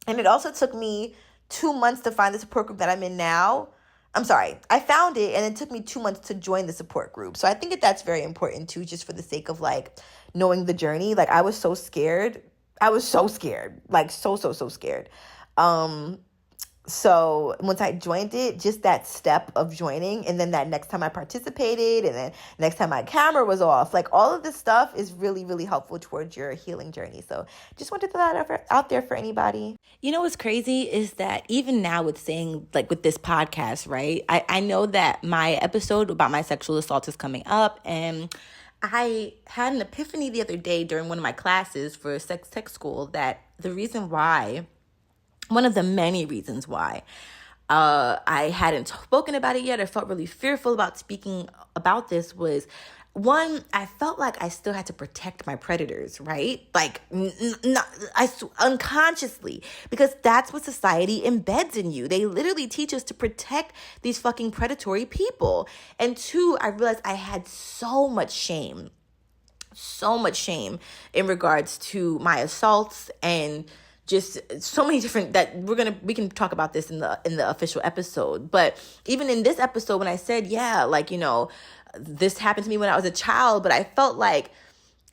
And it also took me 2 months to find the support group that I'm in now. I'm sorry, I found it and it took me 2 months to join the support group. So I think that that's very important too, just for the sake of like knowing the journey. Like, I was so scared. Like, so scared. So once I joined it, just that step of joining, and then that next time I participated, and then next time my camera was off, like, all of this stuff is really, really helpful towards your healing journey. So just wanted to throw that out there for anybody. You know what's crazy is that even now with saying, like, with this podcast, right, I know that my episode about my sexual assault is coming up, and I had an epiphany the other day during one of my classes for sex tech school that the reason why, one of the many reasons why I hadn't spoken about it yet, I felt really fearful about speaking about this, was, one, I felt like I still had to protect my predators, right? Like, unconsciously, because that's what society embeds in you. They literally teach us to protect these fucking predatory people. And two, I realized I had so much shame in regards to my assaults, and just so many different, that we can talk about this in the official episode. But even in this episode, when I said, yeah, like, you know, this happened to me when I was a child, but I felt like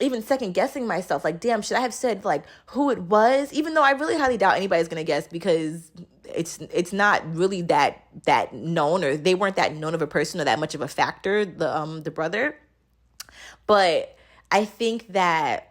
even second guessing myself, like, damn, should I have said like who it was? Even though I really highly doubt anybody's gonna guess, because it's not really that known, or they weren't that known of a person or that much of a factor, the brother. But I think that,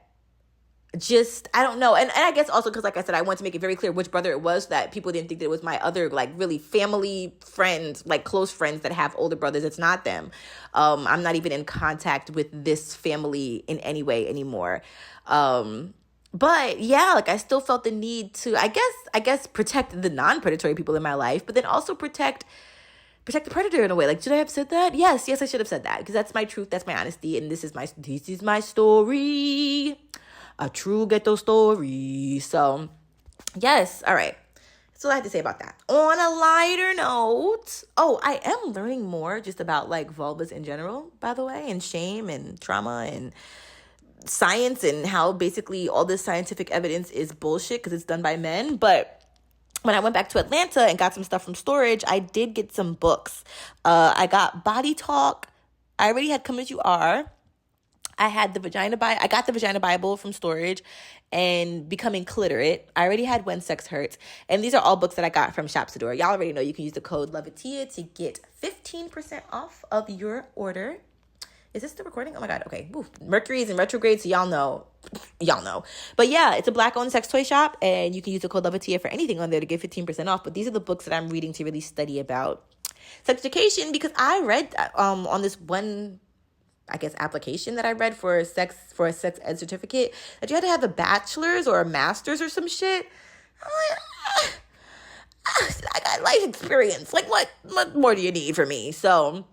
just, I don't know. And I guess also because, like I said, I want to make it very clear which brother it was, so that people didn't think that it was my other, like, really family friends, like close friends that have older brothers. It's not them. I'm not even in contact with this family in any way anymore. But yeah, like, I still felt the need to, I guess protect the non-predatory people in my life, but then also protect the predator in a way. Like, should I have said that? Yes, I should have said that, because that's my truth, that's my honesty, and this is my story. A true ghetto story. So, yes. All right. That's all I have to say about that. On a lighter note, I am learning more just about, like, vulvas in general, by the way, and shame and trauma and science, and how basically all this scientific evidence is bullshit because it's done by men. But when I went back to Atlanta and got some stuff from storage, I did get some books. I got Body Talk. I already had Come As You Are. I got the Vagina Bible from storage, and Becoming Clitorate. I already had When Sex Hurts. And these are all books that I got from Shopsador. Y'all already know you can use the code LOVEATIYA to get 15% off of your order. Is this still recording? Oh my God. Okay. Oof. Mercury's in retrograde, so y'all know. But yeah, it's a Black-owned sex toy shop, and you can use the code LOVEATIYA for anything on there to get 15% off. But these are the books that I'm reading to really study about sex education, because I read on this one, I guess, application that I read for a sex ed certificate, that you had to have a bachelor's or a master's or some shit. I'm like, I got life experience. Like, what more do you need from me? So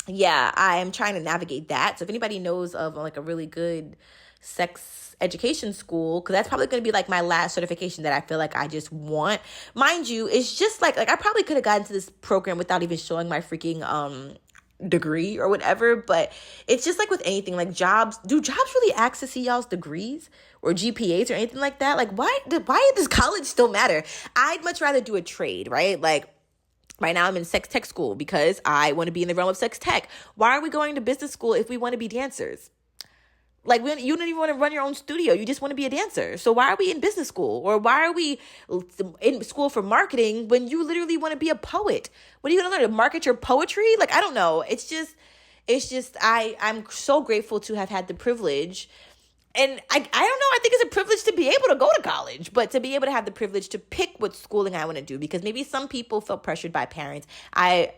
yeah, I'm trying to navigate that. So if anybody knows of, like, a really good sex education school, because that's probably going to be, like, my last certification that I feel like I just want. Mind you, it's just like I probably could have gotten to this program without even showing my freaking degree or whatever. But it's just like with anything, like, jobs, do jobs really ask to see y'all's degrees or GPAs or anything like that? Like, why does college still matter? I'd much rather do a trade, right? Like, right now I'm in sex tech school because I want to be in the realm of sex tech. Why are we going to business school if we want to be dancers? Like, you don't even want to run your own studio. You just want to be a dancer. So why are we in business school? Or why are we in school for marketing when you literally want to be a poet? What are you going to learn? To market your poetry? Like, I don't know. It's just I'm so grateful to have had the privilege. And I don't know. I think it's a privilege to be able to go to college, but to be able to have the privilege to pick what schooling I want to do, because maybe some people feel pressured by parents. I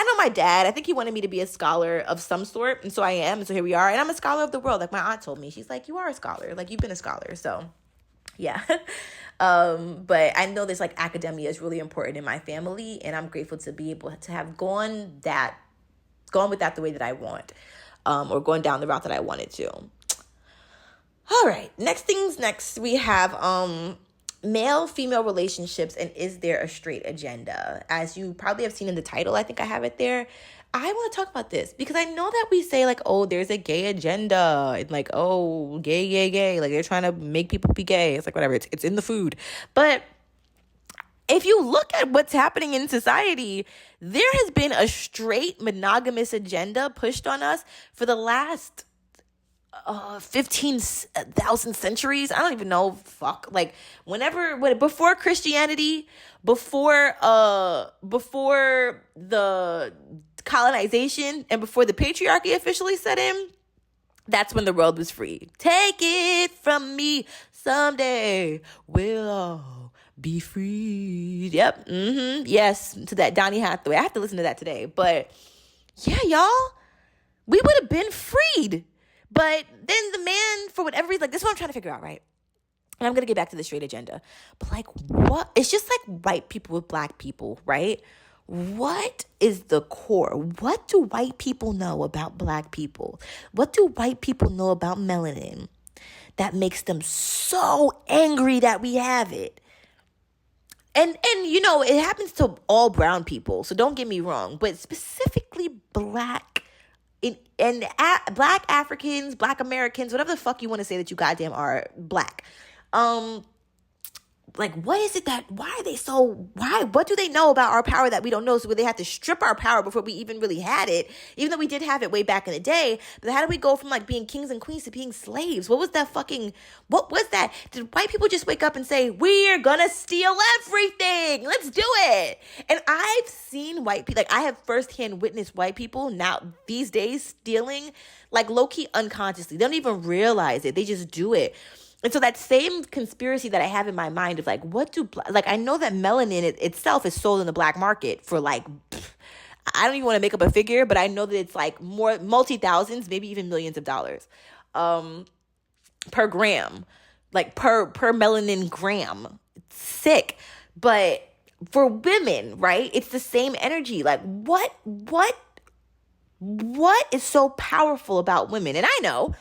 I know my dad, I think he wanted me to be a scholar of some sort, and so I am, and so here we are, and I'm a scholar of the world, like my aunt told me. She's like, you are a scholar, like you've been a scholar, so yeah. But I know this like academia is really important in my family, and I'm grateful to be able to have gone with that the way that I want, or going down the route that I wanted to. All right, next we have male-female relationships, and is there a straight agenda? As you probably have seen in the title, I think I have it there. I want to talk about this because I know that we say like, oh, there's a gay agenda, and like, oh, gay, like they're trying to make people be gay. It's like, whatever, it's in the food. But if you look at what's happening in society, there has been a straight monogamous agenda pushed on us for the last 15,000 centuries. I don't even know. Like before Christianity, before the colonization, and before the patriarchy officially set in, that's when the world was free. Take it from me, someday we'll all be free. Yep. Yes, to that Donny Hathaway. I have to listen to that today. But yeah, y'all, we would have been freed. But then the man, for whatever reason, like, this is what I'm trying to figure out, right? And I'm going to get back to the straight agenda. But like, what? It's just like white people with black people, right? What is the core? What do white people know about black people? What do white people know about melanin that makes them so angry that we have it? And you know, it happens to all brown people, so don't get me wrong, but specifically black Black Africans, Black Americans, whatever the fuck you want to say that you goddamn are black. Like, what is it what do they know about our power that we don't know? So they have to strip our power before we even really had it, even though we did have it way back in the day. But how do we go from like being kings and queens to being slaves? What was that? Did white people just wake up and say, we're gonna steal everything, let's do it? And I've seen white people, like I have firsthand witnessed white people now these days stealing, like low-key unconsciously. They don't even realize it, they just do it. And so that same conspiracy that I have in my mind of like, I know that melanin itself is sold in the black market for like, I don't even want to make up a figure, but I know that it's like more multi-thousands, maybe even millions of dollars, per gram, like per melanin gram. It's sick. But for women, right, it's the same energy. Like what is so powerful about women? And I know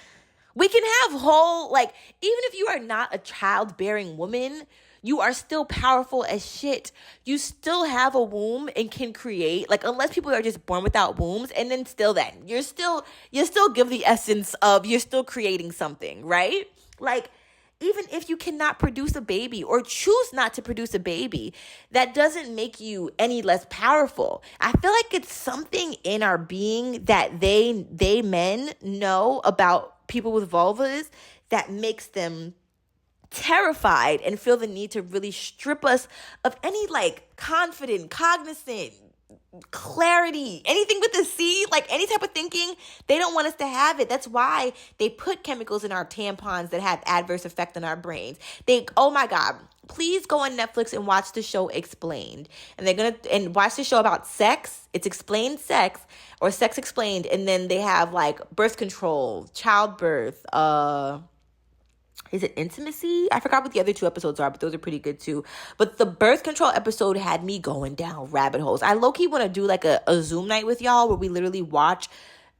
we can have even if you are not a childbearing woman, you are still powerful as shit. You still have a womb and can create, like, unless people are just born without wombs, and then you still give the essence of, you're still creating something, right? Like, even if you cannot produce a baby or choose not to produce a baby, that doesn't make you any less powerful. I feel like it's something in our being that they men know about people with vulvas that makes them terrified and feel the need to really strip us of any like confident, cognizant, clarity, anything with the C, like any type of thinking. They don't want us to have it. That's why they put chemicals in our tampons that have adverse effect on our brains. Oh my God, please go on Netflix and watch the show Explained. And watch the show about sex. It's Explained Sex, or Sex Explained. And then they have like birth control, childbirth, is it intimacy? I forgot what the other two episodes are, but those are pretty good too. But the birth control episode had me going down rabbit holes. I low-key want to do like a Zoom night with y'all where we literally watch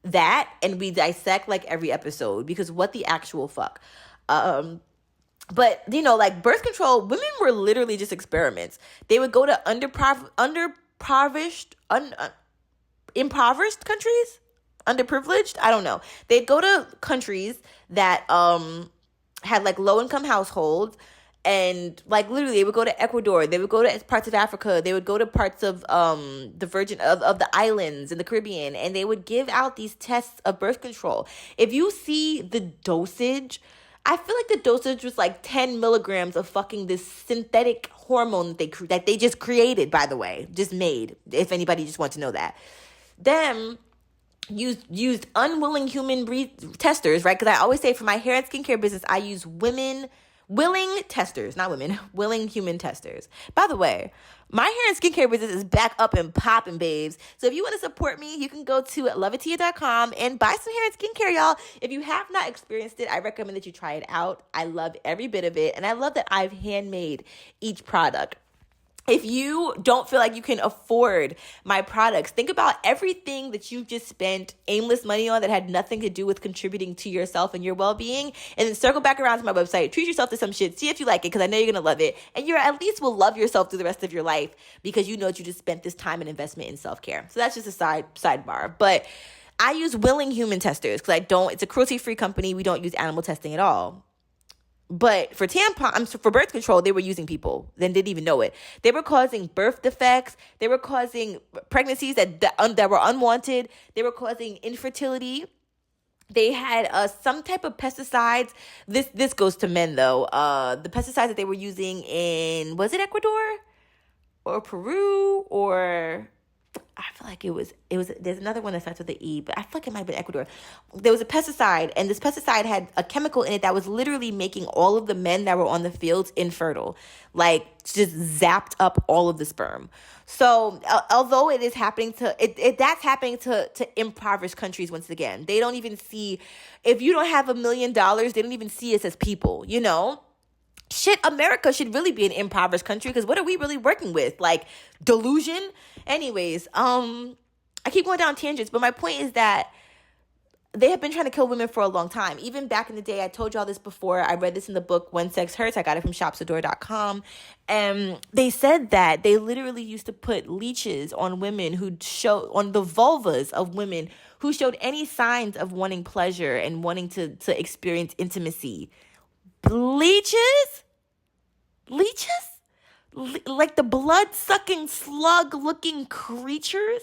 that and we dissect like every episode, because what the actual fuck? But, you know, like birth control, women were literally just experiments. They would go to impoverished countries? Underprivileged? I don't know. They'd go to countries that had like low-income households, and like literally they would go to Ecuador, they would go to parts of Africa, they would go to parts of the Virgin of the islands in the Caribbean, and they would give out these tests of birth control. If you see the dosage, I feel like the dosage was like 10 milligrams of fucking this synthetic hormone that they just created, by the way, just made, if anybody just wants to know that. Them used unwilling human breed testers, right? Because I always say for my hair and skincare business, I use women willing testers, not women, willing human testers. By the way, my hair and skincare business is back up and popping, babes. So if you want to support me, you can go to theloveatiya.com and buy some hair and skincare, y'all. If you have not experienced it, I recommend that you try it out. I love every bit of it, and I love that I've handmade each product. If you don't feel like you can afford my products, think about everything that you've just spent aimless money on that had nothing to do with contributing to yourself and your well-being, and then circle back around to my website, treat yourself to some shit, see if you like it, because I know you're going to love it, and you at least will love yourself through the rest of your life because you know that you just spent this time and investment in self-care. So that's just a sidebar. But I use willing human testers because it's a cruelty-free company. We don't use animal testing at all. But for for birth control, they were using people, then didn't even know it. They were causing birth defects. They were causing pregnancies that were unwanted. They were causing infertility. They had some type of pesticides. This goes to men though. The pesticides that they were using was it Ecuador or Peru or? I feel like it was, there's another one that starts with an E, but I feel like it might have been Ecuador. There was a pesticide, and this pesticide had a chemical in it that was literally making all of the men that were on the fields infertile. Like, just zapped up all of the sperm. So, although it is happening that's happening to impoverished countries once again. They don't even see, if you don't have $1 million, they don't even see us as people, you know? Shit, America should really be an impoverished country because what are we really working with? Like, delusion? Anyways, I keep going down tangents, but my point is that they have been trying to kill women for a long time. Even back in the day, I told y'all this before. I read this in the book When Sex Hurts. I got it from shopsador.com. And they said that they literally used to put leeches on women on the vulvas of women who showed any signs of wanting pleasure and wanting to experience intimacy. Leeches? Like the blood-sucking, slug-looking creatures?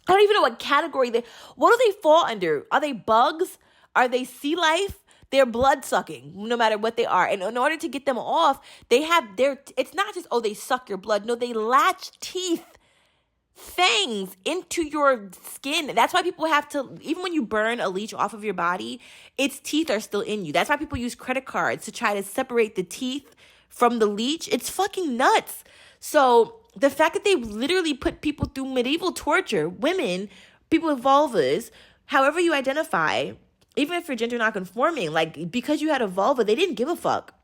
I don't even know what category what do they fall under? Are they bugs? Are they sea life? They're blood-sucking, no matter what they are. And in order to get them off, it's not just, they suck your blood. No, they latch teeth, fangs into your skin. That's why people have to, even when you burn a leech off of your body, its teeth are still in you. That's why people use credit cards to try to separate the teeth from the leech. It's fucking nuts. So the fact that they literally put people through medieval torture, women, people with vulvas, however you identify, even if you're gender non-conforming, like, because you had a vulva, they didn't give a fuck.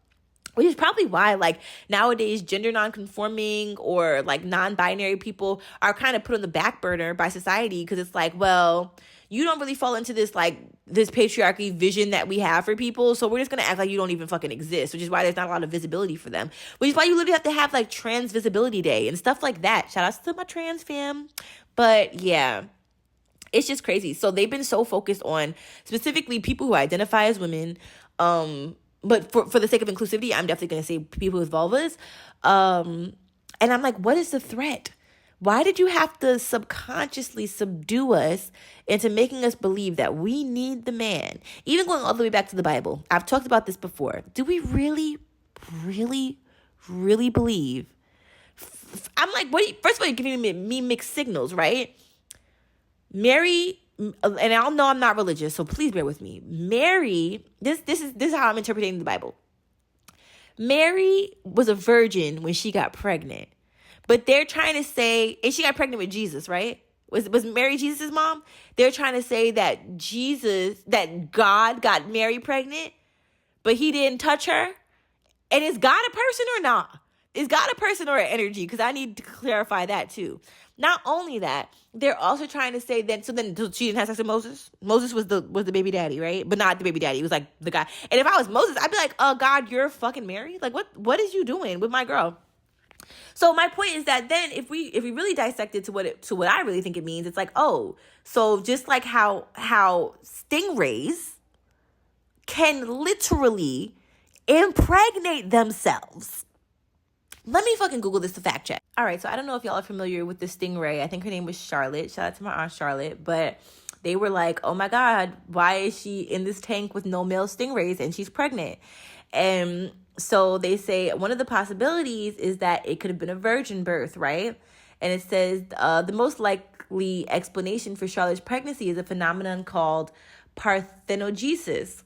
Which is probably why, like, nowadays, gender non-conforming or, like, non-binary people are kind of put on the back burner by society because it's like, well, you don't really fall into this, like, this patriarchy vision that we have for people, so we're just going to act like you don't even fucking exist, which is why there's not a lot of visibility for them, which is why you literally have to have, like, Trans Visibility Day and stuff like that. Shout outs to my trans fam. But, yeah. It's just crazy. So they've been so focused on specifically people who identify as women, but for the sake of inclusivity, I'm definitely going to say people with vulvas. And I'm like, what is the threat? Why did you have to subconsciously subdue us into making us believe that we need the man? Even going all the way back to the Bible. I've talked about this before. Do we really, really, really believe? I'm like, first of all, you're giving me mixed signals, right? Mary, and I'll know I'm not religious, so please bear with me. Mary, this is how I'm interpreting the Bible. Mary was a virgin when she got pregnant. But they're trying to say, and she got pregnant with Jesus, right? Was Mary Jesus' mom? They're trying to say that God got Mary pregnant, but he didn't touch her. And is God a person or not? Is God a person or an energy? Because I need to clarify that too. Not only that, they're also trying to say that, so she didn't have sex with Moses. Moses was the baby daddy, right? But not the baby daddy. It was like the guy. And if I was Moses, I'd be like, God, you're fucking married? Like, what is you doing with my girl? So my point is that then if we really dissect it to what I really think it means, it's like, so just like how stingrays can literally impregnate themselves. Let me fucking Google this to fact check. All right, so I don't know if y'all are familiar with the stingray. I think her name was Charlotte. Shout out to my aunt Charlotte. But they were like, oh my God, why is she in this tank with no male stingrays and she's pregnant? And so they say one of the possibilities is that it could have been a virgin birth, right? And it says the most likely explanation for Charlotte's pregnancy is a phenomenon called parthenogenesis,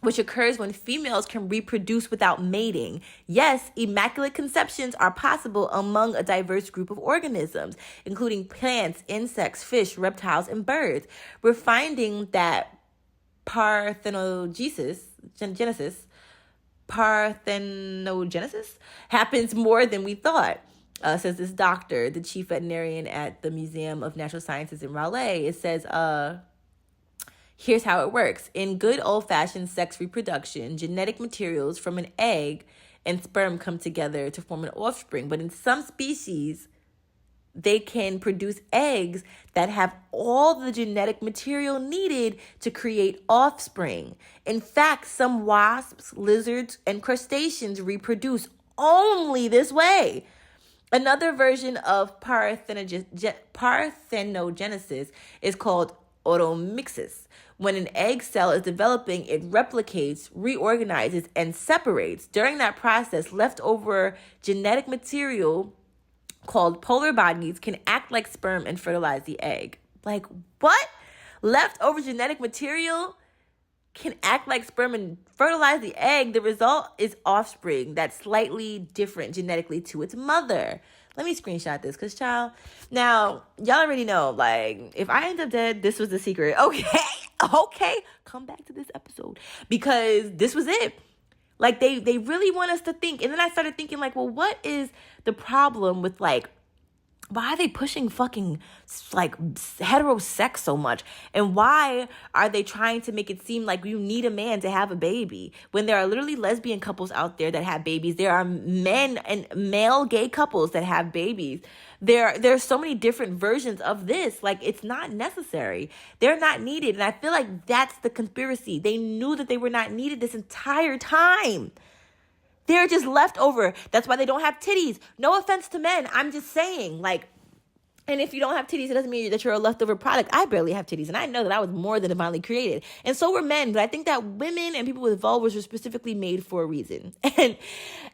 which occurs when females can reproduce without mating. Yes, immaculate conceptions are possible among a diverse group of organisms, including plants, insects, fish, reptiles, and birds. We're finding that parthenogenesis happens more than we thought. Says this doctor, the chief veterinarian at the Museum of Natural Sciences in Raleigh. It says, here's how it works. In good old-fashioned sex reproduction, genetic materials from an egg and sperm come together to form an offspring. But in some species, they can produce eggs that have all the genetic material needed to create offspring. In fact, some wasps, lizards, and crustaceans reproduce only this way. Another version of parthenogenesis is called automixis. When an egg cell is developing, it replicates, reorganizes, and separates. During that process, leftover genetic material called polar bodies can act like sperm and fertilize the egg. Like, what? Leftover genetic material can act like sperm and fertilize the egg. The result is offspring that's slightly different genetically to its mother. Let me screenshot this, because, child, now, y'all already know, like, if I end up dead, this was the secret. Okay, come back to this episode, because this was it. Like, they really want us to think. And then I started thinking, like, well, what is the problem with, like, why are they pushing fucking, like, hetero sex so much? And why are they trying to make it seem like you need a man to have a baby? When there are literally lesbian couples out there that have babies. There are men and male gay couples that have babies. There's so many different versions of this. Like, it's not necessary. They're not needed. And I feel like that's the conspiracy. They knew that they were not needed this entire time. They're just left over. That's why they don't have titties. No offense to men. I'm just saying, like, and if you don't have titties, it doesn't mean that you're a leftover product. I barely have titties, and I know that I was more than divinely created. And so were men, but I think that women and people with vulvas were specifically made for a reason. And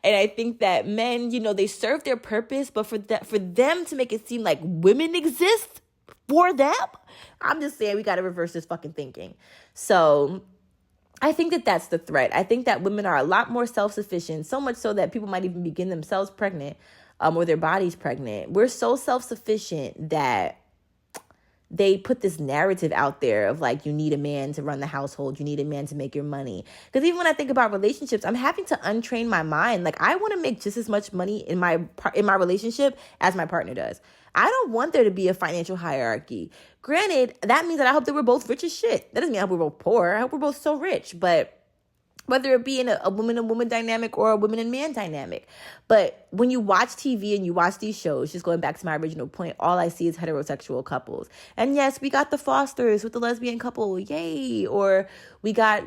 I think that men, you know, they serve their purpose, but for them to make it seem like women exist for them, I'm just saying we got to reverse this fucking thinking. So I think that that's the threat. I think that women are a lot more self-sufficient, so much so that people might even begin themselves pregnant, or their bodies pregnant. We're so self-sufficient that they put this narrative out there of, like, you need a man to run the household. You need a man to make your money. Because even when I think about relationships, I'm having to untrain my mind. Like, I want to make just as much money in my relationship as my partner does. I don't want there to be a financial hierarchy. Granted, that means that I hope that we're both rich as shit. That doesn't mean I hope we're both poor. I hope we're both so rich. But whether it be in a woman and woman dynamic or a woman and man dynamic. But when you watch TV and you watch these shows, just going back to my original point, all I see is heterosexual couples. And yes, we got the Fosters with the lesbian couple, yay. Or we got,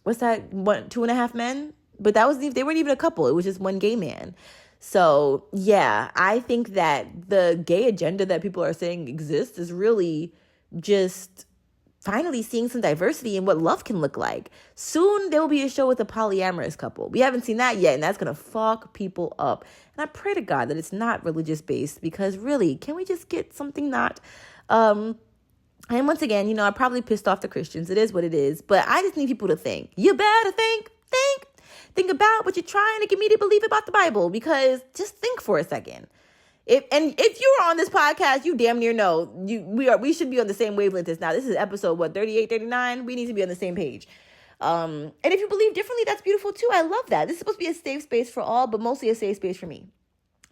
what's that, 2.5 Men? But they weren't even a couple. It was just one gay man. So, yeah, I think that the gay agenda that people are saying exists is really just finally seeing some diversity in what love can look like. Soon there will be a show with a polyamorous couple. We haven't seen that yet, and that's going to fuck people up. And I pray to God that it's not religious based, because really, can we just get something not... And once again, you know, I probably pissed off the Christians. It is what it is. But I just need people to think. You better think. Think about what you're trying to get me to believe about the Bible, because just think for a second. If you were on this podcast, you damn near know we should be on the same wavelength as now. This is episode 38, 39. We need to be on the same page. And if you believe differently, that's beautiful too. I love that. This is supposed to be a safe space for all, but mostly a safe space for me,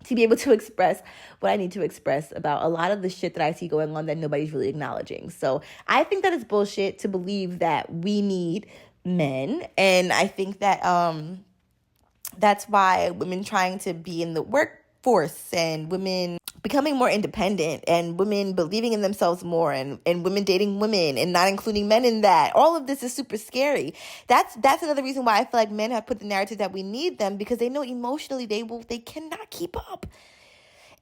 to be able to express what I need to express about a lot of the shit that I see going on that nobody's really acknowledging. So I think that it's bullshit to believe that we need men. And I think that that's why women trying to be in the workforce, and women becoming more independent, and women believing in themselves more, and women dating women and not including men in that. All of this is super scary. That's another reason why I feel like men have put the narrative that we need them, because they know emotionally they cannot keep up.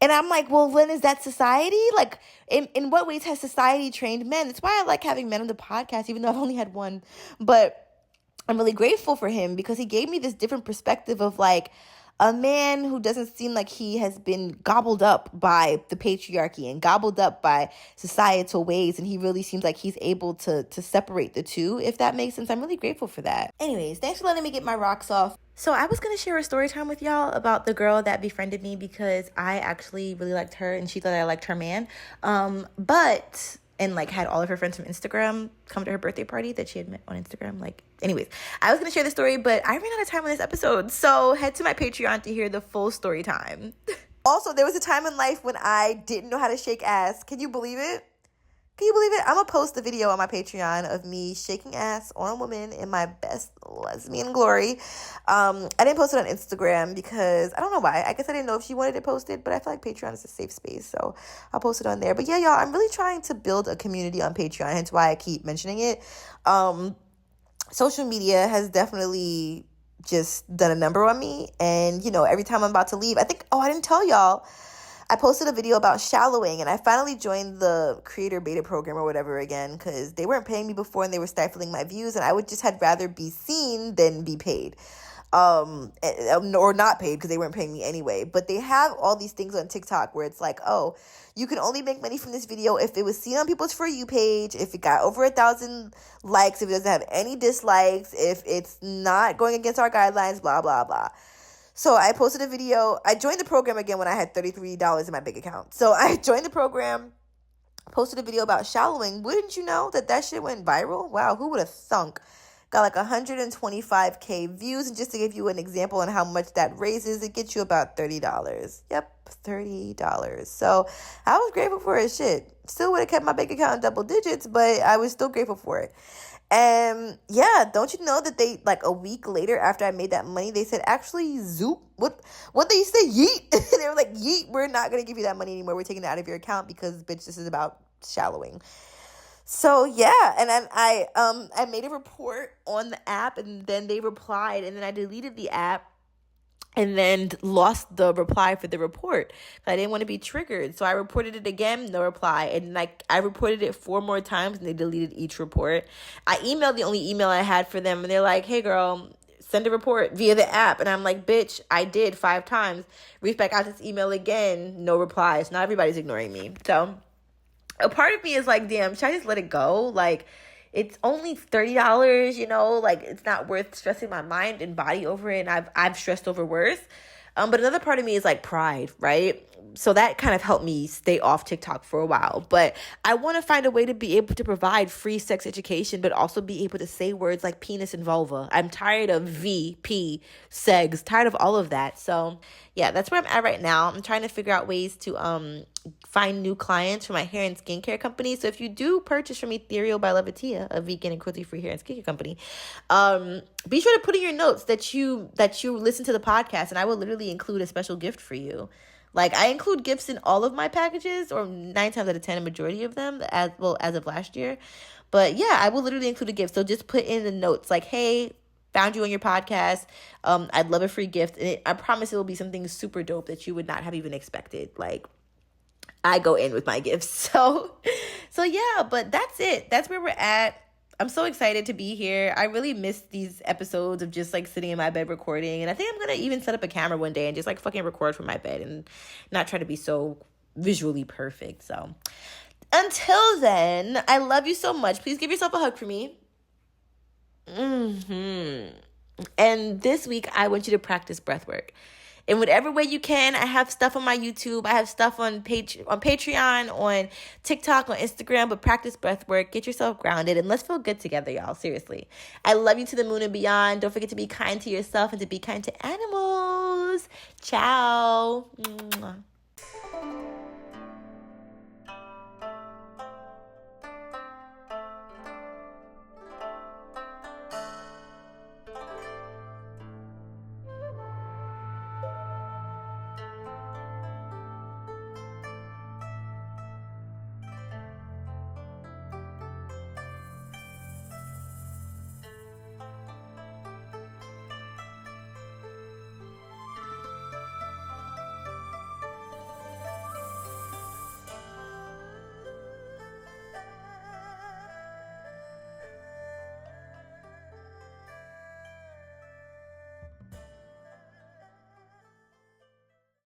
And I'm like, well, when is that society? Like, in what ways has society trained men? That's why I like having men on the podcast, even though I've only had one. But I'm really grateful for him, because he gave me this different perspective of, like, a man who doesn't seem like he has been gobbled up by the patriarchy and gobbled up by societal ways, and he really seems like he's able to separate the two, if that makes sense. I'm really grateful for that. Anyways, thanks for letting me get my rocks off. So I was going to share a story time with y'all about the girl that befriended me because I actually really liked her and she thought I liked her man. And like had all of her friends from Instagram come to her birthday party that she had met on Instagram. Anyways, I was going to share the story, but I ran out of time on this episode. So head to my Patreon to hear the full story time. Also, there was a time in life when I didn't know how to shake ass. Can you believe it? I'm going to post the video on my Patreon of me shaking ass on a woman in my best lesbian glory. I didn't post it on Instagram because I don't know why. I guess I didn't know if she wanted it posted, but I feel like Patreon is a safe space, so I'll post it on there. But yeah, y'all, I'm really trying to build a community on Patreon, hence why I keep mentioning it. Social media has definitely just done a number on me, and every time I'm about to leave, I didn't tell y'all, I posted a video about shallowing, and I finally joined the creator beta program or whatever again because they weren't paying me before and they were stifling my views, and I would just had rather be seen than be paid, or not paid because they weren't paying me anyway. But they have all these things on TikTok where it's like, oh, you can only make money from this video if it was seen on people's For You page, if it got over 1,000 likes, if it doesn't have any dislikes, if it's not going against our guidelines, blah, blah, blah. So I posted a video. I joined the program again when I had $33 in my bank account. So I joined the program, posted a video about shallowing. Wouldn't you know that shit went viral? Wow, who would have thunk? Got like 125K views. And just to give you an example on how much that raises, it gets you about $30. Yep, $30. So I was grateful for it. Shit. Still would have kept my bank account in double digits, but I was still grateful for it. And yeah, don't you know that they, like a week later after I made that money, they said, actually, zoop, what they say, yeet. They were like, yeet, we're not going to give you that money anymore. We're taking it out of your account because, bitch, this is about shallowing. So yeah, and then I made a report on the app, and then they replied, and then I deleted the app. And then lost the reply for the report. I didn't want to be triggered. So I reported it again, no reply. And I reported it 4 more times and they deleted each report. I emailed the only email I had for them. And they're like, hey, girl, send a report via the app. And I'm like, bitch, I did 5 times. Reach back out this email again, no replies. Not everybody's ignoring me. So a part of me is like, damn, should I just let it go? It's only $30, it's not worth stressing my mind and body over it. And I've stressed over worse. But another part of me is like pride, right? So that kind of helped me stay off TikTok for a while. But I want to find a way to be able to provide free sex education, but also be able to say words like penis and vulva. I'm tired of VP, segs, tired of all of that. So yeah, that's where I'm at right now. I'm trying to figure out ways to find new clients for my hair and skincare company. So if you do purchase from Heyyyyy by Atiya, a vegan and cruelty-free hair and skincare company, be sure to put in your notes that you listen to the podcast, and I will literally include a special gift for you. I include gifts in all of my packages, or 9 times out of 10, a majority of them, as of last year. But yeah, I will literally include a gift. So just put in the notes like, hey, found you on your podcast. I'd love a free gift. And I promise it will be something super dope that you would not have even expected. I go in with my gifts. So yeah, but that's it. That's where we're at. I'm so excited to be here. I really miss these episodes of just sitting in my bed recording. And I think I'm going to even set up a camera one day and just fucking record from my bed and not try to be so visually perfect. So until then, I love you so much. Please give yourself a hug for me. And this week, I want you to practice breath work. In whatever way you can. I have stuff on my YouTube. I have stuff on Patreon, on TikTok, on Instagram. But practice breath work. Get yourself grounded. And let's feel good together, y'all. Seriously. I love you to the moon and beyond. Don't forget to be kind to yourself and to be kind to animals. Ciao.